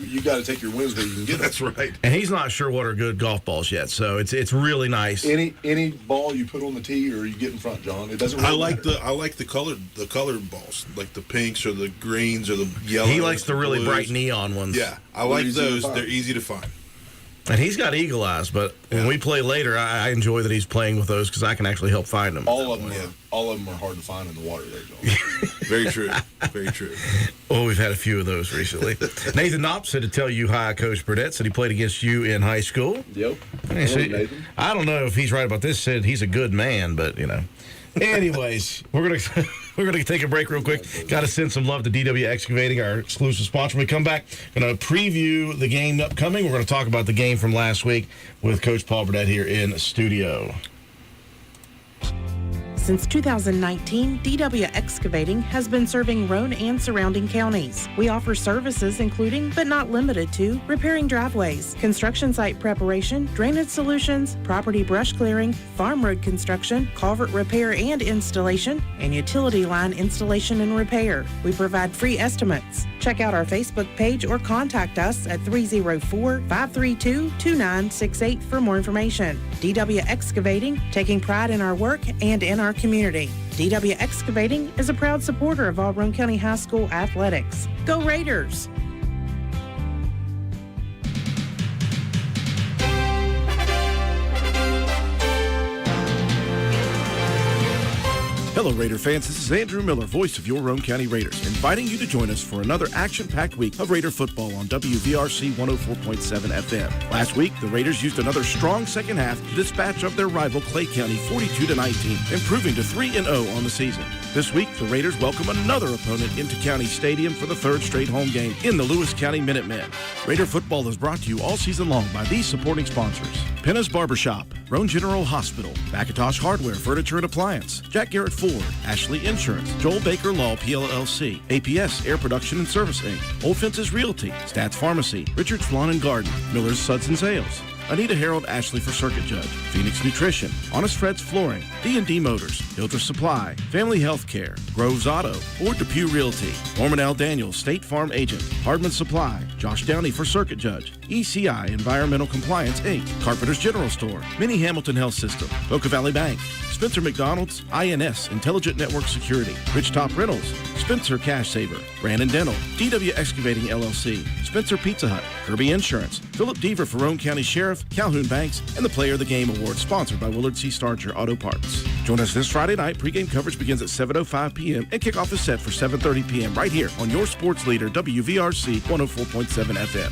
You got to take your wins where you can get them. That's right. And he's not sure what are good golf balls yet. So it's really nice. Any ball you put on the tee or you get in front, John, it doesn't really matter. I like the colored balls, like the pinks or the greens or the yellows. He likes the really blues. bright neon ones. Yeah, I They're like easy to those. find. They're easy to find. And he's got eagle eyes, but when we play later, I enjoy that he's playing with those because I can actually help find them. All of them are hard to find in the water there, John. Very true. Very true. Oh, we've had a few of those recently. Nathan Knopp said to tell you hi, Coach Burdett. Said he played against you in high school. Yep. He said- Hello, Nathan. I don't know if he's right about this. Said he's a good man, but you know. Anyways, we're gonna take a break real quick. Got to send some love to DW Excavating, our exclusive sponsor. When we come back, going to preview the game upcoming. We're going to talk about the game from last week with Coach Paul Burdett here in studio. Since 2019, DW Excavating has been serving Roane and surrounding counties. We offer services including, but not limited to, repairing driveways, construction site preparation, drainage solutions, property brush clearing, farm road construction, culvert repair and installation, and utility line installation and repair. We provide free estimates. Check out our Facebook page or contact us at 304-532-2968 for more information. DW Excavating, taking pride in our work and in our community. DW Excavating is a proud supporter of all Roane County High School athletics. Go Raiders! Hello, Raider fans. This is Andrew Miller, voice of your Roane County Raiders, inviting you to join us for another action-packed week of Raider football on WVRC 104.7 FM. Last week, the Raiders used another strong second half to dispatch of their rival Clay County 42-19, improving to 3-0 on the season. This week, the Raiders welcome another opponent into County Stadium for the third straight home game in the Lewis County Minutemen. Raider football is brought to you all season long by these supporting sponsors: Penna's Barbershop, Roane General Hospital, Mackintosh Hardware, Furniture and Appliance, Jack Garrett Ford, Ashley Insurance, Joel Baker Law PLLC, APS Air Production and Service Inc., Old Fences Realty, Stats Pharmacy, Richard's Lawn and Garden, Miller's Suds and Sales, Anita Harold Ashley for Circuit Judge, Phoenix Nutrition, Honest Fred's Flooring, D&D Motors, Hildreth Supply, Family Health Care, Groves Auto, Ford Depew Realty, Norman L. Daniels, State Farm Agent, Hardman Supply, Josh Downey for Circuit Judge, ECI Environmental Compliance Inc., Carpenter's General Store, Minnie Hamilton Health System, Boca Valley Bank, Spencer McDonald's, INS, Intelligent Network Security, Ridgetop Rentals, Spencer Cash Saver, Brandon Dental, DW Excavating LLC, Spencer Pizza Hut, Kirby Insurance, Philip Deaver for Roane County Sheriff, Calhoun Banks, and the Player of the Game Award, sponsored by Willard C. Starcher Auto Parts. Join us this Friday night. Pregame coverage begins at 7:05 p.m. and kickoff is set for 7:30 p.m. right here on your sports leader, WVRC 104.7 FM.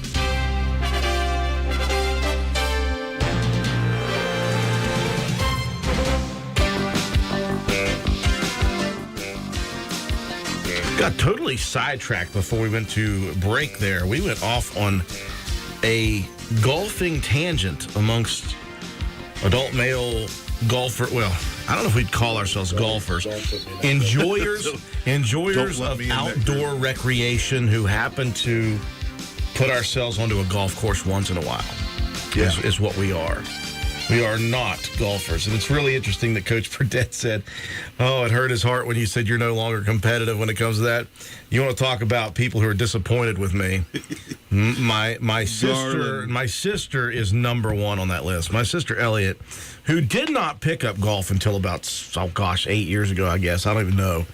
Got totally sidetracked before we went to break there. We went off on a golfing tangent amongst adult male golfer. Well, I don't know if we'd call ourselves golfers. Enjoyers of outdoor recreation who happen to put ourselves onto a golf course once in a while. Yeah. Is what we are. We are not golfers. And it's really interesting that Coach Burdett said, oh, it hurt his heart when you said you're no longer competitive when it comes to that. You want to talk about people who are disappointed with me. My sister is number one on that list. My sister Elliot, who did not pick up golf until about, 8 years ago, I guess. I don't even know.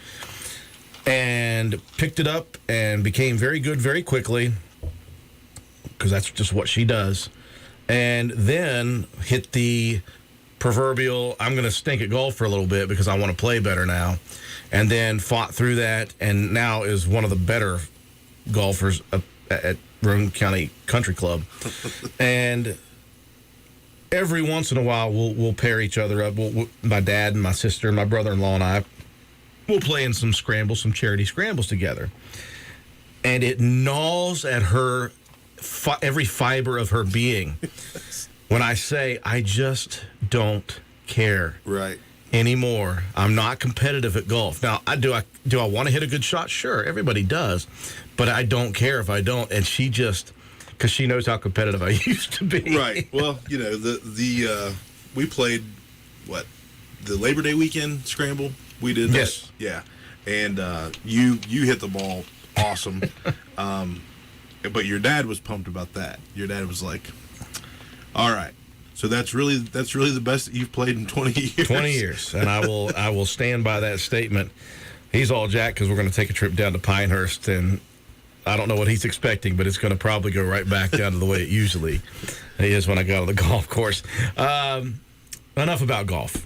And picked it up and became very good very quickly, because that's just what she does. And then hit the proverbial, I'm going to stink at golf for a little bit because I want to play better now. And then fought through that, and now is one of the better golfers at Roane County Country Club. And every once in a while, we'll pair each other up. My dad and my sister and my brother-in-law and I will play in some scrambles, some charity scrambles together. And it gnaws at her every fiber of her being when I say I just don't care anymore. I'm not competitive at golf. Now, do I want to hit a good shot? Sure, everybody does, but I don't care if I don't. And she just, because she knows how competitive I used to be. Right. Well, you know, we played the Labor Day weekend scramble. We did that. Yes. Yeah. And you hit the ball awesome. But your dad was pumped about that. Your dad was like, all right, so that's really the best that you've played in 20 years. 20 years, and I will stand by that statement. He's all jacked because we're going to take a trip down to Pinehurst, and I don't know what he's expecting, but it's going to probably go right back down to the way it usually is when I go to the golf course. Enough about golf.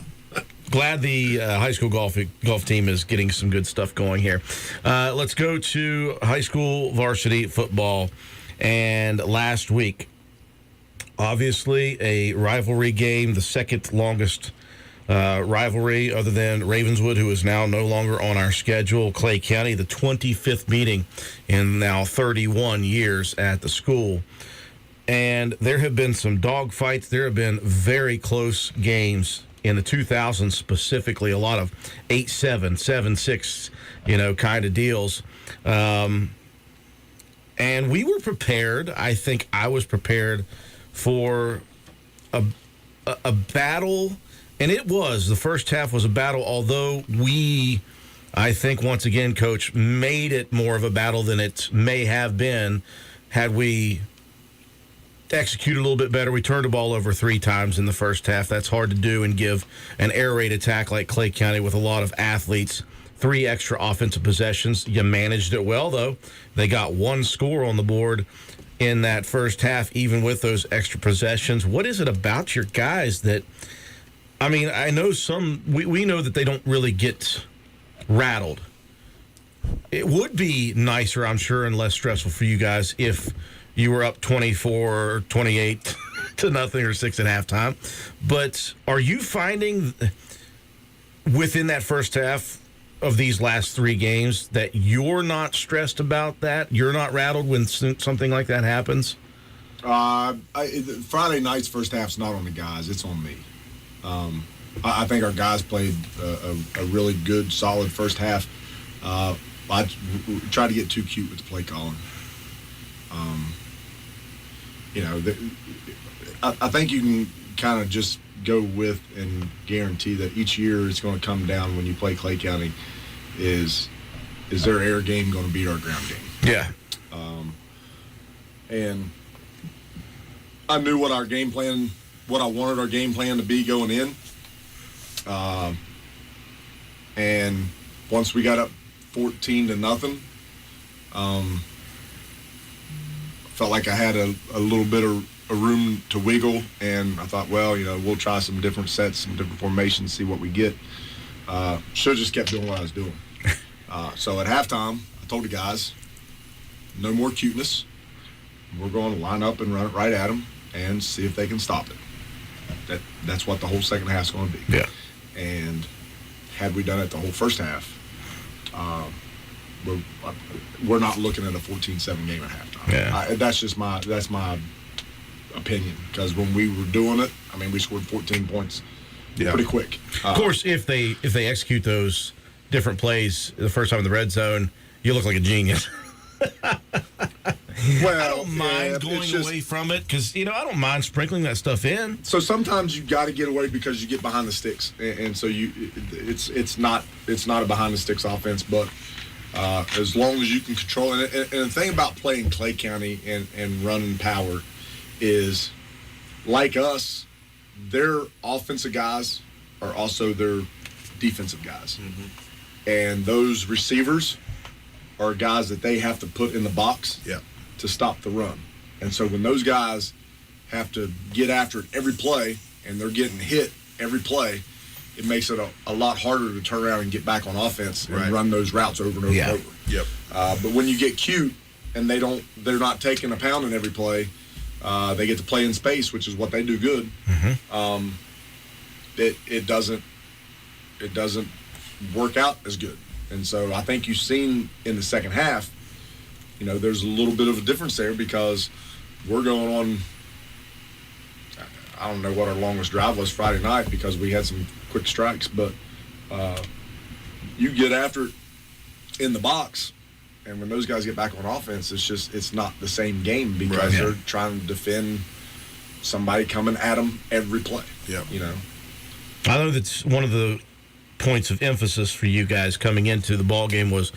Glad the high school golf team is getting some good stuff going here. Let's go to high school varsity football. And last week, obviously a rivalry game, the second longest rivalry other than Ravenswood, who is now no longer on our schedule. Clay County, the 25th meeting in now 31 years at the school. And there have been some dogfights. There have been very close games in the 2000s specifically, a lot of 8-7, 7-6, kind of deals. And we were prepared. I think I was prepared for a battle, and it was. The first half was a battle, although I think, once again, Coach, made it more of a battle than it may have been had we executed a little bit better. We turned the ball over 3 times in the first half. That's hard to do and give an air raid attack like Clay County with a lot of athletes 3 extra offensive possessions. You managed it well, though. They got 1 score on the board in that first half, even with those extra possessions. What is it about your guys that, I mean, I know we know that they don't really get rattled. It would be nicer, I'm sure, and less stressful for you guys if you were up 24 or 28 to nothing or 6 at halftime. But are you finding within that first half of these last 3 games that you're not stressed about that? You're not rattled when something like that happens? Friday night's first half's not on the guys. It's on me. I think our guys played a really good, solid first half. I tried to get too cute with the play calling. I think you can kind of just go with and guarantee that each year it's going to come down when you play Clay County is their air game going to beat our ground game? Yeah. And I knew what I wanted our game plan to be going in. And once we got up 14-0, felt like I had a little bit of a room to wiggle, and I thought, well, we'll try some different sets, some different formations, see what we get. Should have just kept doing what I was doing. So at halftime, I told the guys, no more cuteness. We're going to line up and run it right at them and see if they can stop it. That's what the whole second half's going to be. Yeah. And had we done it the whole first half, we're not looking at a 14-7 game at halftime. Yeah. That's my opinion, because when we were doing it, I mean, we scored 14 points pretty quick. Of course, if they execute those different plays the first time in the red zone, you look like a genius. Well, I don't mind going away from it because, I don't mind sprinkling that stuff in. So sometimes you got to get away because you get behind the sticks, and so it's not a behind the sticks offense, but as long as you can control it. And the thing about playing Clay County and running power is, like us, their offensive guys are also their defensive guys. Mm-hmm. And those receivers are guys that they have to put in the box to stop the run. And so when those guys have to get after it every play and they're getting hit every play, it makes it a lot harder to turn around and get back on offense and run those routes over and over and over. Yep. But when you get cute and they're not taking a pound in every play, they get to play in space, which is what they do good. Mm-hmm. It doesn't work out as good. And so I think you've seen in the second half, there's a little bit of a difference there because we're going on, I don't know what our longest drive was Friday night because we had some quick strikes, but you get after it in the box, and when those guys get back on offense, it's not the same game because they're trying to defend somebody coming at them every play. Yeah. I know that's one of the points of emphasis for you guys coming into the ball game was,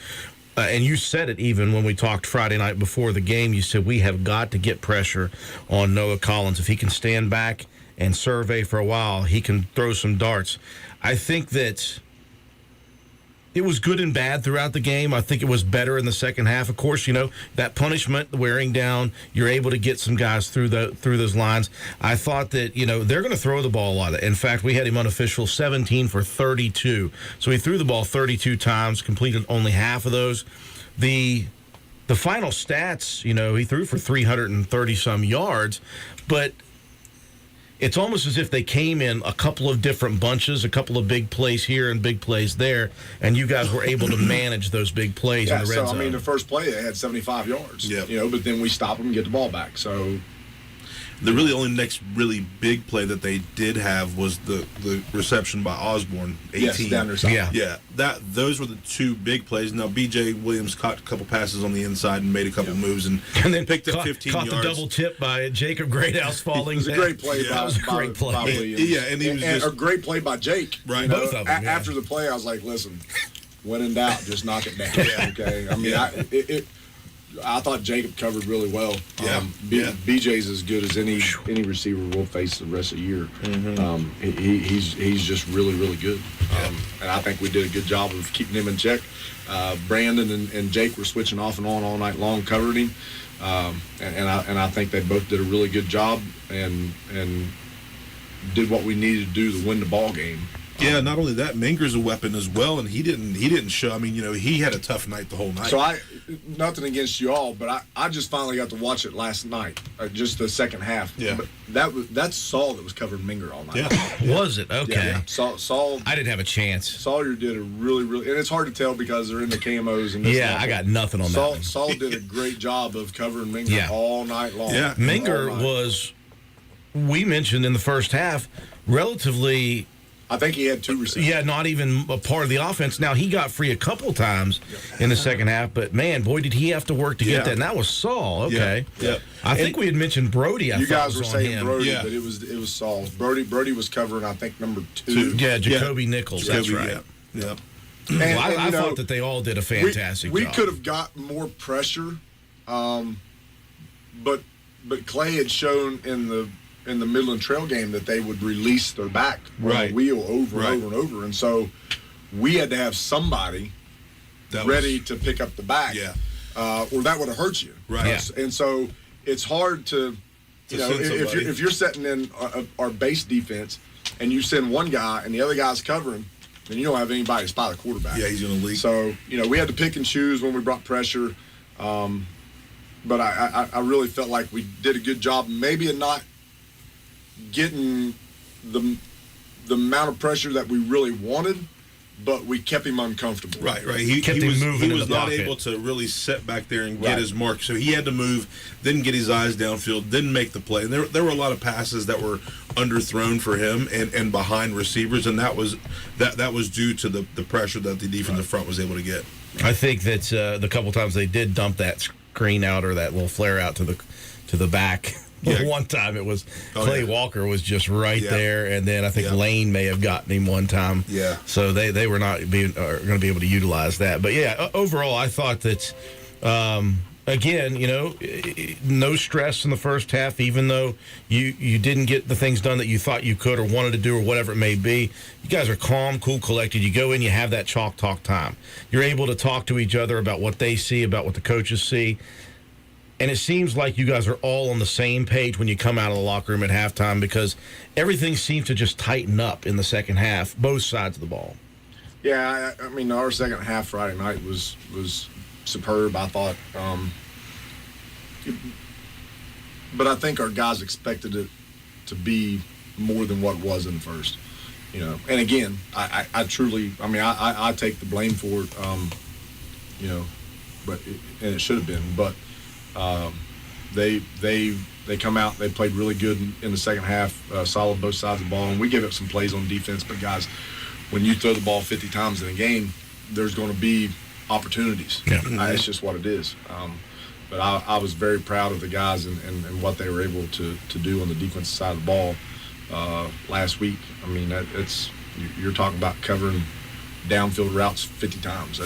and you said it even when we talked Friday night before the game, you said we have got to get pressure on Noah Collins. If he can stand back and survey for a while, he can throw some darts. I think that it was good and bad throughout the game. I think it was better in the second half. Of course, that punishment wearing down, you're able to get some guys through those lines. I thought that, they're going to throw the ball a lot. In fact, we had him unofficial 17 for 32. So he threw the ball 32 times, completed only half of those. The final stats, he threw for 330 some yards, but it's almost as if they came in a couple of different bunches, a couple of big plays here and big plays there, and you guys were able to manage those big plays in the red zone. The first play they had 75 yards, but then we stop them and get the ball back. So The really only next really big play that they did have was the reception by Osborne, 18. Yes, down their side. Yeah. Those were the two big plays. Now B.J. Williams caught a couple passes on the inside and made a couple moves and then picked up 15 caught yards. the double tip by Jacob Greathouse falling. It was a great play That was a great play. by Williams. Yeah, and he was just a great play by Jake. Right. Both of them, yeah. After the play, I was like, listen, when in doubt, just knock it down. Okay. I mean, I thought Jacob covered really well. Yeah. BJ's as good as any receiver we'll face the rest of the year. He's just really, really good. And I think we did a good job of keeping him in check. Brandon and Jake were switching off and on all night long, covering him. And I think they both did a really good job and did what we needed to do to win the ball game. Yeah, not only that, Minger's a weapon as well, and he didn't show. I mean, he had a tough night the whole night. So nothing against you all, but I just finally got to watch it last night, just the second half. Yeah. But that's Saul that was covering Minger all night. Yeah. Was it? Okay. Yeah. Saul. I didn't have a chance. Sawyer did a really, really, and it's hard to tell because they're in the camos and this Yeah, and I got nothing on that one. Saul did a great job of covering Minger all night long. Yeah. Minger was, we mentioned in the first half, relatively. I think he had 2 receptions. Yeah, not even a part of the offense. Now, he got free a couple times in the second half, but, man, boy, did he have to work to get that. And that was Saul. Okay. Yeah. I think we had mentioned Brody. You guys were was saying on him. Brody, but it was Saul. Brody was covering, I think, number 2. Yeah, Jacoby Nichols. That's right. Yeah. And I thought that they all did a fantastic we job. could have got more pressure, but Clay had shown in the Midland Trail game that they would release their back on the wheel over and over and over, and so we had to have somebody ready to pick up the back, or that would have hurt you. Right. Yeah. And so it's hard to if you're setting in our base defense and you send one guy and the other guy's covering, then you don't have anybody to spot the quarterback. Yeah, he's going to leak. So, we had to pick and choose when we brought pressure. But I really felt like we did a good job, maybe in not getting the amount of pressure that we really wanted, but we kept him uncomfortable. Right. He Kept him moving He in was the not pocket. able to really sit back there and get his mark, so he had to move, then get his eyes downfield, then make the play. And there were a lot of passes that were underthrown for him and behind receivers, and that was due to the pressure that the defensive front was able to get. I think that the couple times they did dump that screen out or that little flare out to the back. Yeah. One time it was Clay Walker was just right there, and then I think Lane may have gotten him one time. Yeah. So they were not going to be able to utilize that. But yeah, overall I thought that again, no stress in the first half, even though you didn't get the things done that you thought you could or wanted to do or whatever it may be. You guys are calm, cool, collected. You go in, you have that chalk talk time. You're able to talk to each other about what they see, about what the coaches see. And it seems like you guys are all on the same page when you come out of the locker room at halftime because everything seems to just tighten up in the second half, both sides of the ball. Yeah, I mean, our second half Friday night was superb, I thought. But I think our guys expected it to be more than what was in the first. And again, I truly, I take the blame for it, but it should have been. But they come out, they played really good in the second half, solid both sides of the ball, and we gave up some plays on defense. But guys, when you throw the ball 50 times in a game, there's going to be opportunities. Yeah. It's just what it is. But I was very proud of the guys and what they were able to do on the defensive side of the ball last week. I mean, you're talking about covering downfield routes 50 times.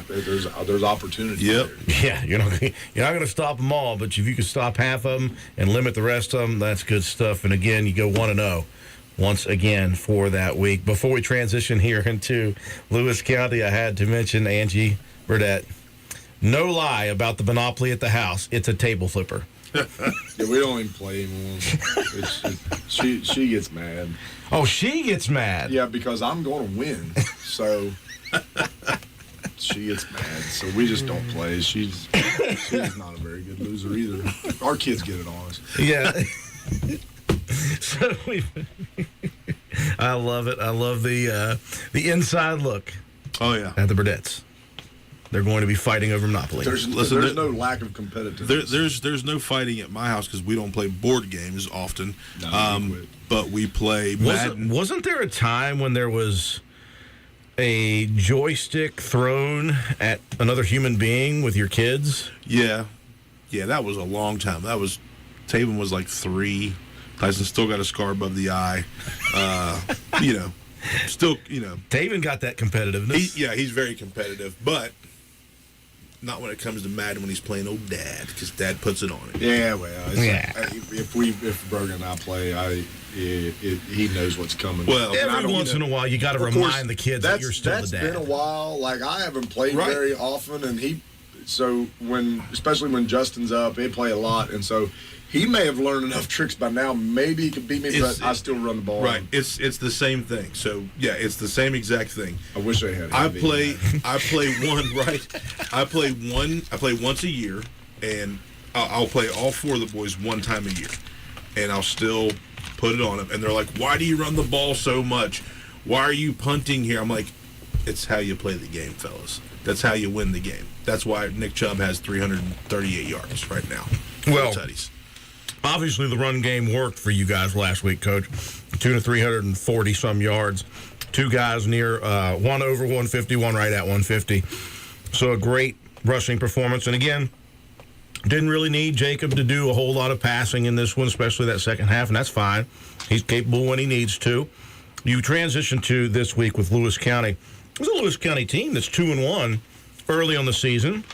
There's opportunity. Yep. there. Yeah, you're not going to stop them all, but if you can stop half of them and limit the rest of them, that's good stuff. And again, you go 1-0 once again for that week. Before we transition here into Lewis County, I had to mention Angie Burdett. No lie about the Monopoly at the house. It's a table flipper. Yeah, we don't even play anymore. She gets mad. Oh, she gets mad. Yeah, because I'm going to win. So she gets mad. So we just don't play. She's not a very good loser either. Our kids get it on us. Yeah. So I love it. I love the inside look. Oh, yeah. At the Burdett's. they're going to be fighting over Monopoly. There's no lack of competitiveness. There's no fighting at my house because we don't play board games often. No, but we play Madden. Wasn't there a time when there was a joystick thrown at another human being with your kids? Yeah, that was a long time. Taven was like 3. Tyson still got a scar above the eye. Still. Taven got that competitiveness. He's very competitive, but not when it comes to Madden when he's playing old Dad, because Dad puts it on it. Yeah, well, if Bergen and I play, he knows what's coming. Well, every once in a while, you got to remind the kids that you're still the dad. That's been a while. Like, I haven't played very often, and especially when Justin's up, they play a lot, and so he may have learned enough tricks by now. Maybe he could beat me, but I still run the ball. Right. It's the same thing. So yeah, it's the same exact thing. I wish I had. I play once a year, and I'll play all 4 of the boys one time a year, and I'll still put it on them. And they're like, "Why do you run the ball so much? Why are you punting here?" I'm like, "It's how you play the game, fellas. That's how you win the game. That's why Nick Chubb has 338 yards right now." Well, tutties. Obviously, the run game worked for you guys last week, Coach. 2 to 340-some yards. 2 guys near, one over 150, one right at 150. So a great rushing performance. And again, didn't really need Jacob to do a whole lot of passing in this one, especially that second half, and that's fine. He's capable when he needs to. You transition to this week with Lewis County. It was a Lewis County team that's 2-1 early on the season,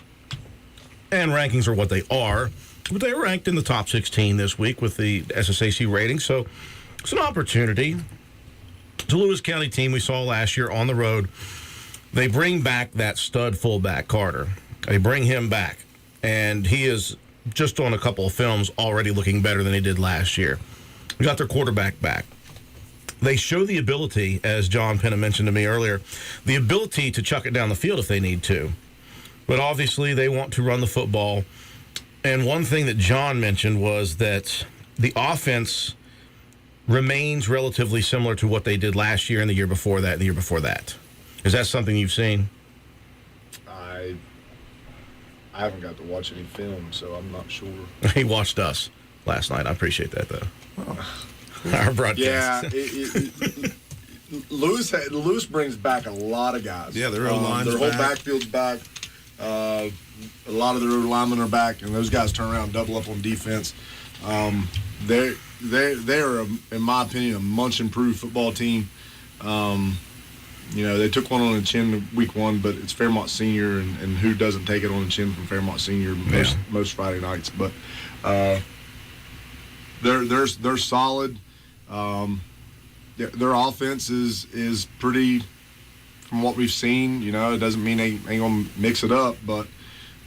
and rankings are what they are. But they were ranked in the top 16 this week with the SSAC rating, so it's an opportunity. The Lewis County team we saw last year on the road, they bring back that stud fullback, Carter. They bring him back, and he is just on a couple of films already looking better than he did last year. We got their quarterback back. They show the ability, as John Penna mentioned to me earlier, the ability to chuck it down the field if they need to. But obviously they want to run the football. And one thing that John mentioned was that the offense remains relatively similar to what they did last year and the year before that and the year before that. Is that something you've seen? I haven't got to watch any film, so I'm not sure. He watched us last night. I appreciate that, though. Our broadcast. Yeah. Lewis brings back a lot of guys. Yeah, their O-line's their whole back. backfield's back. A lot of their linemen are back, and those guys turn around and double up on defense. They are, in my opinion, a much improved football team. They took one on the chin week 1, but it's Fairmont Senior, and who doesn't take it on the chin from Fairmont Senior most Friday nights? But they're solid. Their offense is pretty. From what we've seen, it doesn't mean they ain't gonna mix it up, but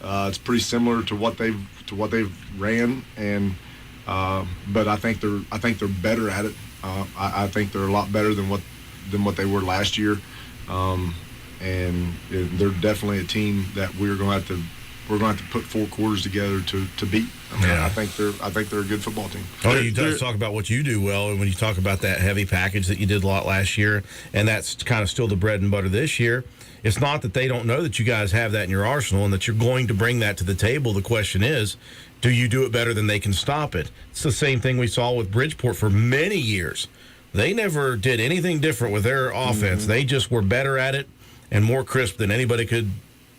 it's pretty similar to what they've ran, and but I think they're better at it. I think they're a lot better than what they were last year, and they're definitely a team that we're going to have to put 4 quarters together to beat. I think they're a good football team. Oh, you guys talk about what you do well, and when you talk about that heavy package that you did a lot last year, and that's kind of still the bread and butter this year. It's not that they don't know that you guys have that in your arsenal and that you're going to bring that to the table. The question is, do you do it better than they can stop it? It's the same thing we saw with Bridgeport for many years. They never did anything different with their offense. They just were better at it and more crisp than anybody could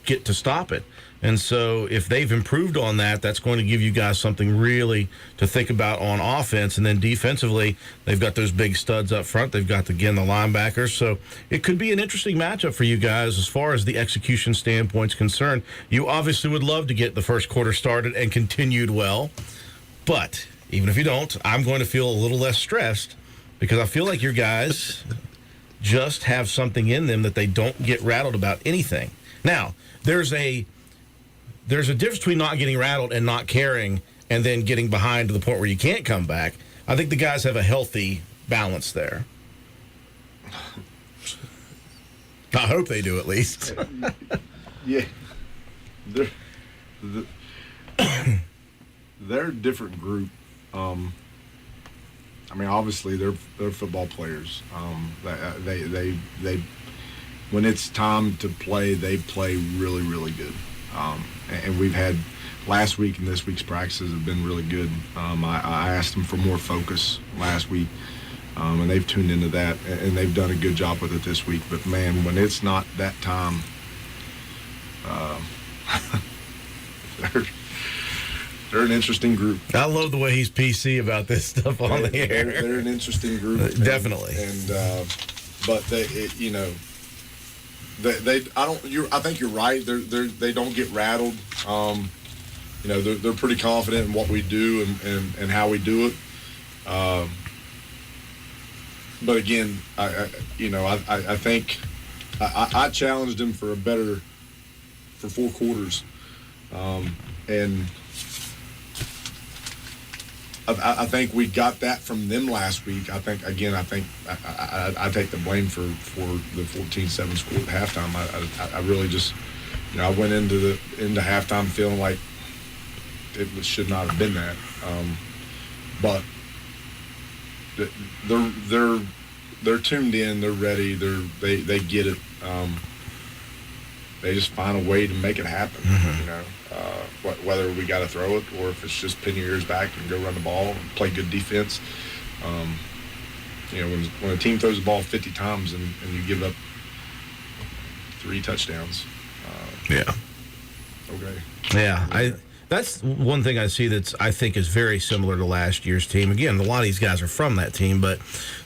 get to stop it. And so if they've improved on that, that's going to give you guys something really to think about on offense. And then defensively, they've got those big studs up front. They've got, again, the linebackers. So it could be an interesting matchup for you guys as far as the execution standpoint's concerned. You obviously would love to get the first quarter started and continued well. But even if you don't, I'm going to feel a little less stressed because I feel like your guys just have something in them that they don't get rattled about anything. Now, there's a difference between not getting rattled and not caring and then getting behind to the point where you can't come back. I think the guys have a healthy balance there. I hope they do, at least. Yeah. They're a different group. Obviously they're football players. when it's time to play, they play really, really good. And we've had last week and this week's practices have been really good. I asked them for more focus last week, and they've tuned into that, and they've done a good job with it this week. But, man, when it's not that time, they're an interesting group. I love the way he's PC about this stuff on the air. They're an interesting group. Definitely. But they, I think you're right. They don't get rattled. They're pretty confident in what we do and how we do it. But again, I think I challenged him for for 4 quarters, and I think we got that from them last week. I think I take the blame for the 14-7 score at halftime. I really just, I went into halftime feeling like it should not have been that. But they're tuned in. They're ready. They get it. They just find a way to make it happen. Whether we got to throw it or if it's just pin your ears back and go run the ball and play good defense. When a team throws the ball 50 times and you give up 3 touchdowns. Okay. Yeah, that's one thing I see that I think is very similar to last year's team. Again, a lot of these guys are from that team, but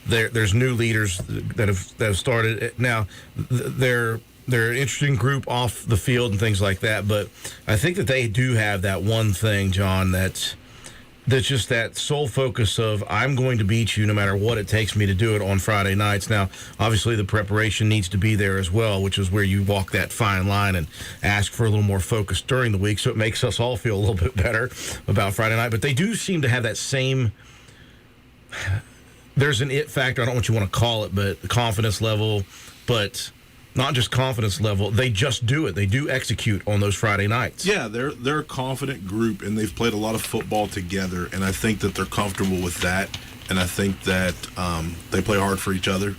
there's new leaders that have started. Now, they're an interesting group off the field and things like that, but I think that they do have that one thing, John, that's just that sole focus of I'm going to beat you no matter what it takes me to do it on Friday nights. Now, obviously the preparation needs to be there as well, which is where you walk that fine line and ask for a little more focus during the week, so it makes us all feel a little bit better about Friday night. But they do seem to have that same – there's an it factor, I don't know what you want to call it, but the confidence level, but – not just confidence level, they just do it. They do execute on those Friday nights. Yeah, they're a confident group, and they've played a lot of football together, and I think that they're comfortable with that, and I think that they play hard for each other.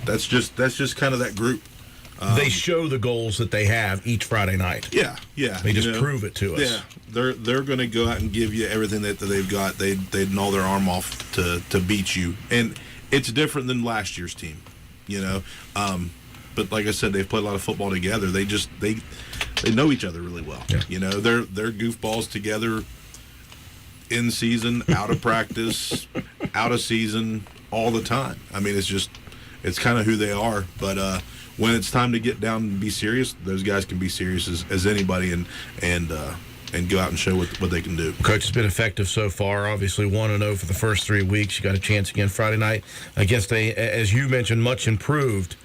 That's just kind of that group. They show the goals that they have each Friday night. Yeah. They just prove it to us. Yeah, they're going to go out and give you everything that they've got. They'd gnaw their arm off to beat you, and it's different than last year's team. But like I said, they've played a lot of football together. They know each other really well. Yeah. They're goofballs together in season, out of practice, out of season, all the time. I mean, it's kind of who they are. But when it's time to get down and be serious, those guys can be serious as anybody and go out and show what they can do. Coach has been effective so far. Obviously 1-0 for the first 3 weeks. You got a chance again Friday night against as you mentioned, much improved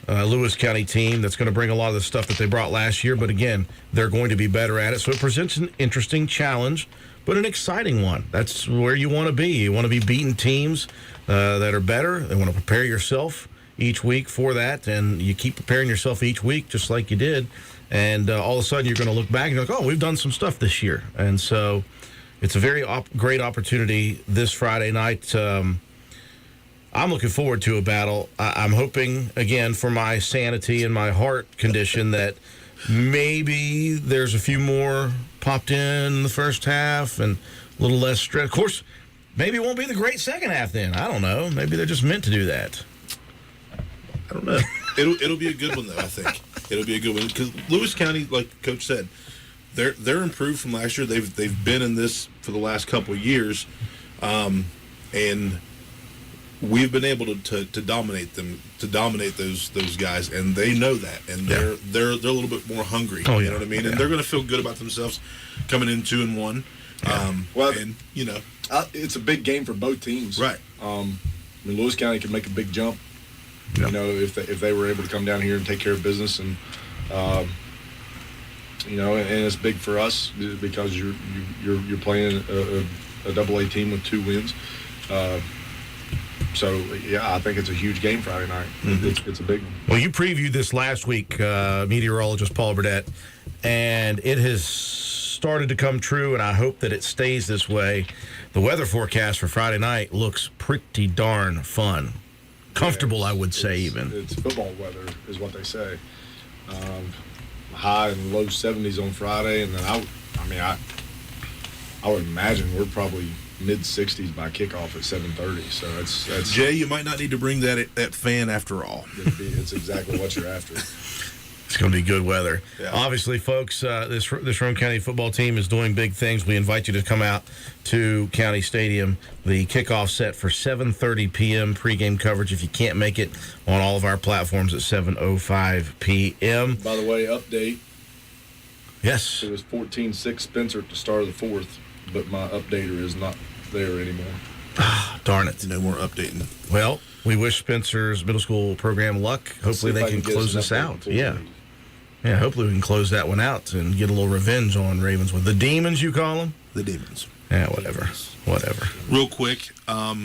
Lewis County team that's going to bring a lot of the stuff that they brought last year, but again, they're going to be better at it. So it presents an interesting challenge, but an exciting one. That's where you want to be. You want to be beating teams that are better. They want to prepare yourself each week for that, and you keep preparing yourself each week just like you did, and all of a sudden you're going to look back and you're like, oh, we've done some stuff this year. And so it's a very great opportunity this Friday night. I'm looking forward to a battle. I'm hoping, again, for my sanity and my heart condition, that maybe there's a few more popped in the first half and a little less stress. Of course, maybe it won't be the great second half then. I don't know. Maybe they're just meant to do that. I don't know. It'll be a good one, though, I think. It'll be a good one. Because Lewis County, like Coach said, they're improved from last year. They've been in this for the last couple of years. And we've been able to dominate them, to dominate those guys, and they know that, and they're a little bit more hungry. Oh, yeah. You know what I mean? And they're going to feel good about themselves coming in 2-1. It's a big game for both teams, right? Lewis County can make a big jump. Yeah. If they were able to come down here and take care of business, and and it's big for us because you're playing a AA team with 2 wins. So, I think it's a huge game Friday night. Mm-hmm. It's a big one. Well, you previewed this last week, meteorologist Paul Burdett, and it has started to come true, and I hope that it stays this way. The weather forecast for Friday night looks pretty darn fun. Comfortable, I would say, even. It's football weather, is what they say. High and low 70s on Friday, and then I would imagine we're probably mid-60s by kickoff at 7:30. So that's Jay, you might not need to bring that fan after all. It's exactly what you're after. It's going to be good weather. Yeah. Obviously, folks, this Roane County football team is doing big things. We invite you to come out to County Stadium. The kickoff set for 7:30 p.m. pregame coverage. If you can't make it, on all of our platforms at 7:05 p.m. By the way, update. Yes. It was 14-6 Spencer at the start of the fourth, but my updater is not there anymore. Darn it. No more updating. Well, we wish Spencer's middle school program luck. Hopefully they can close this out. Yeah. Yeah, hopefully we can close that one out and get a little revenge on Ravenswood. The Demons, you call them? The Demons. Yeah, whatever. Real quick, I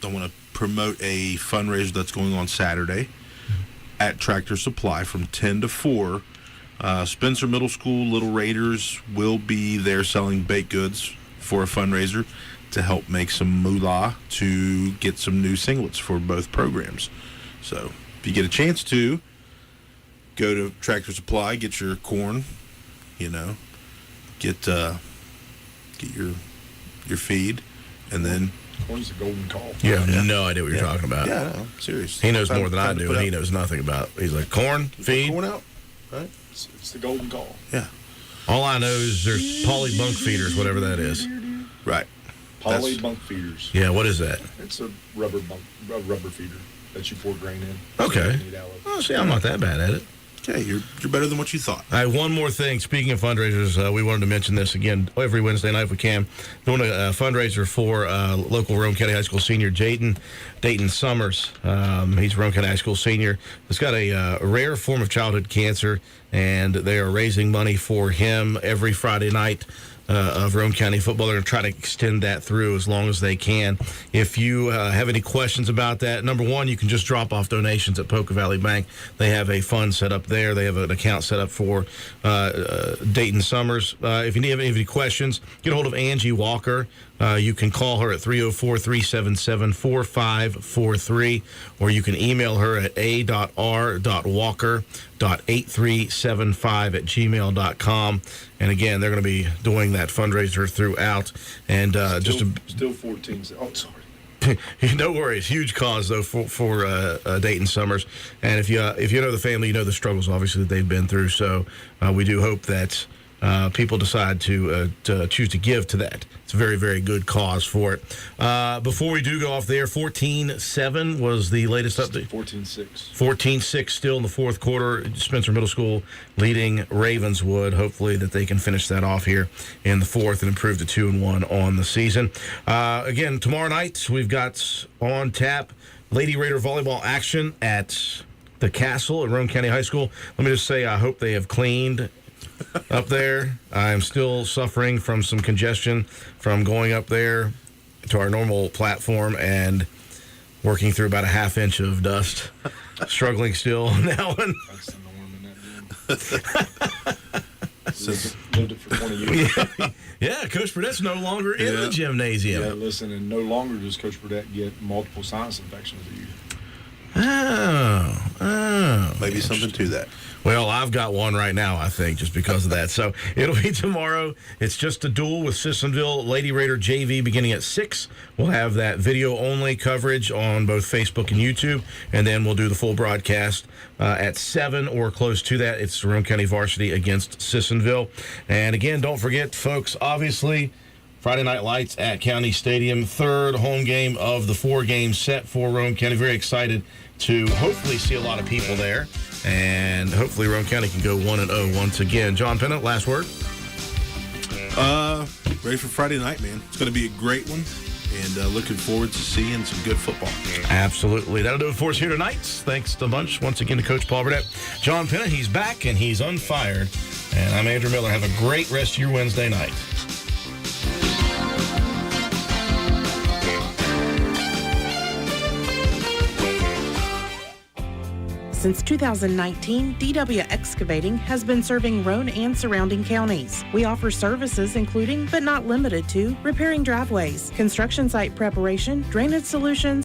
want to promote a fundraiser that's going on Saturday at Tractor Supply from 10 to 4. Spencer Middle School Little Raiders will be there selling baked goods for a fundraiser to help make some moolah to get some new singlets for both programs. So if you get a chance to, go to Tractor Supply, get your corn, get your feed, and then Corn's a golden call. You have no idea what you're talking about. Yeah, no, seriously. He knows more than I do, and he knows nothing about it. He's like, corn, feed? Corn out, right? It's the golden call. Yeah. All I know is there's poly bunk feeders, whatever that is. Right. Poly bunk feeders. Yeah, what is that? It's a rubber feeder that you pour grain in. Okay. So you need out of. Oh, see, I'm not that bad at it. Okay, you're better than what you thought. All right, one more thing. Speaking of fundraisers, we wanted to mention this again every Wednesday night if we can. Doing a fundraiser for local Roane County High School senior Dayton Summers. He's a Roane County High School senior. He's got a rare form of childhood cancer, and they are raising money for him every Friday night of Roane County football. They're going to try to extend that through as long as they can. If you have any questions about that, number one, you can just drop off donations at Poca Valley Bank. They have a fund set up there. They have an account set up for Dayton Summers. If you have any questions, get a hold of Angie Walker. You can call her at 304-377-4543, or you can email her at a.r.walker.8375@gmail.com. And again, they're going to be doing that fundraiser throughout. And still 14. Oh, sorry. No worries. Huge cause, though, for Dayton Summers. And if you know the family, you know the struggles, obviously, that they've been through. So we do hope that people decide to choose to give to that. It's a very, very good cause for it. Before we do go off there, 14-7 was the latest update. 14-6. 14-6 still in the fourth quarter. Spencer Middle School leading Ravenswood. Hopefully that they can finish that off here in the fourth and improve to 2-1 on the season. Again, tomorrow night we've got on tap Lady Raider volleyball action at the Castle at Roane County High School. Let me just say I hope they have cleaned up there. I'm still suffering from some congestion from going up there to our normal platform and working through about a half inch of dust. Struggling still on that one. That's the norm in that gym. Lived it for 20 years. Yeah, Coach Burnett's no longer in the gymnasium. Yeah, listen, and no longer does Coach Burdett get multiple sinus infections a year. Oh. Maybe something to that. Well, I've got one right now, I think, just because of that. So it'll be tomorrow. It's just a duel with Sissonville Lady Raider JV beginning at 6. We'll have that video-only coverage on both Facebook and YouTube, and then we'll do the full broadcast at 7 or close to that. It's Roane County Varsity against Sissonville. And again, don't forget, folks, obviously, Friday Night Lights at County Stadium, third home game of the 4-game set for Roane County. Very excited to hopefully see a lot of people there, and hopefully Roane County can go 1-0 once again. John Pennant, last word? Ready for Friday night, man. It's going to be a great one, and looking forward to seeing some good football. Absolutely. That'll do it for us here tonight. Thanks a bunch once again to Coach Paul Burdett. John Pennant, he's back, and he's unfired. And I'm Andrew Miller. Have a great rest of your Wednesday night. Since 2019, DW Excavating has been serving Roane and surrounding counties. We offer services including, but not limited to, repairing driveways, construction site preparation, drainage solutions,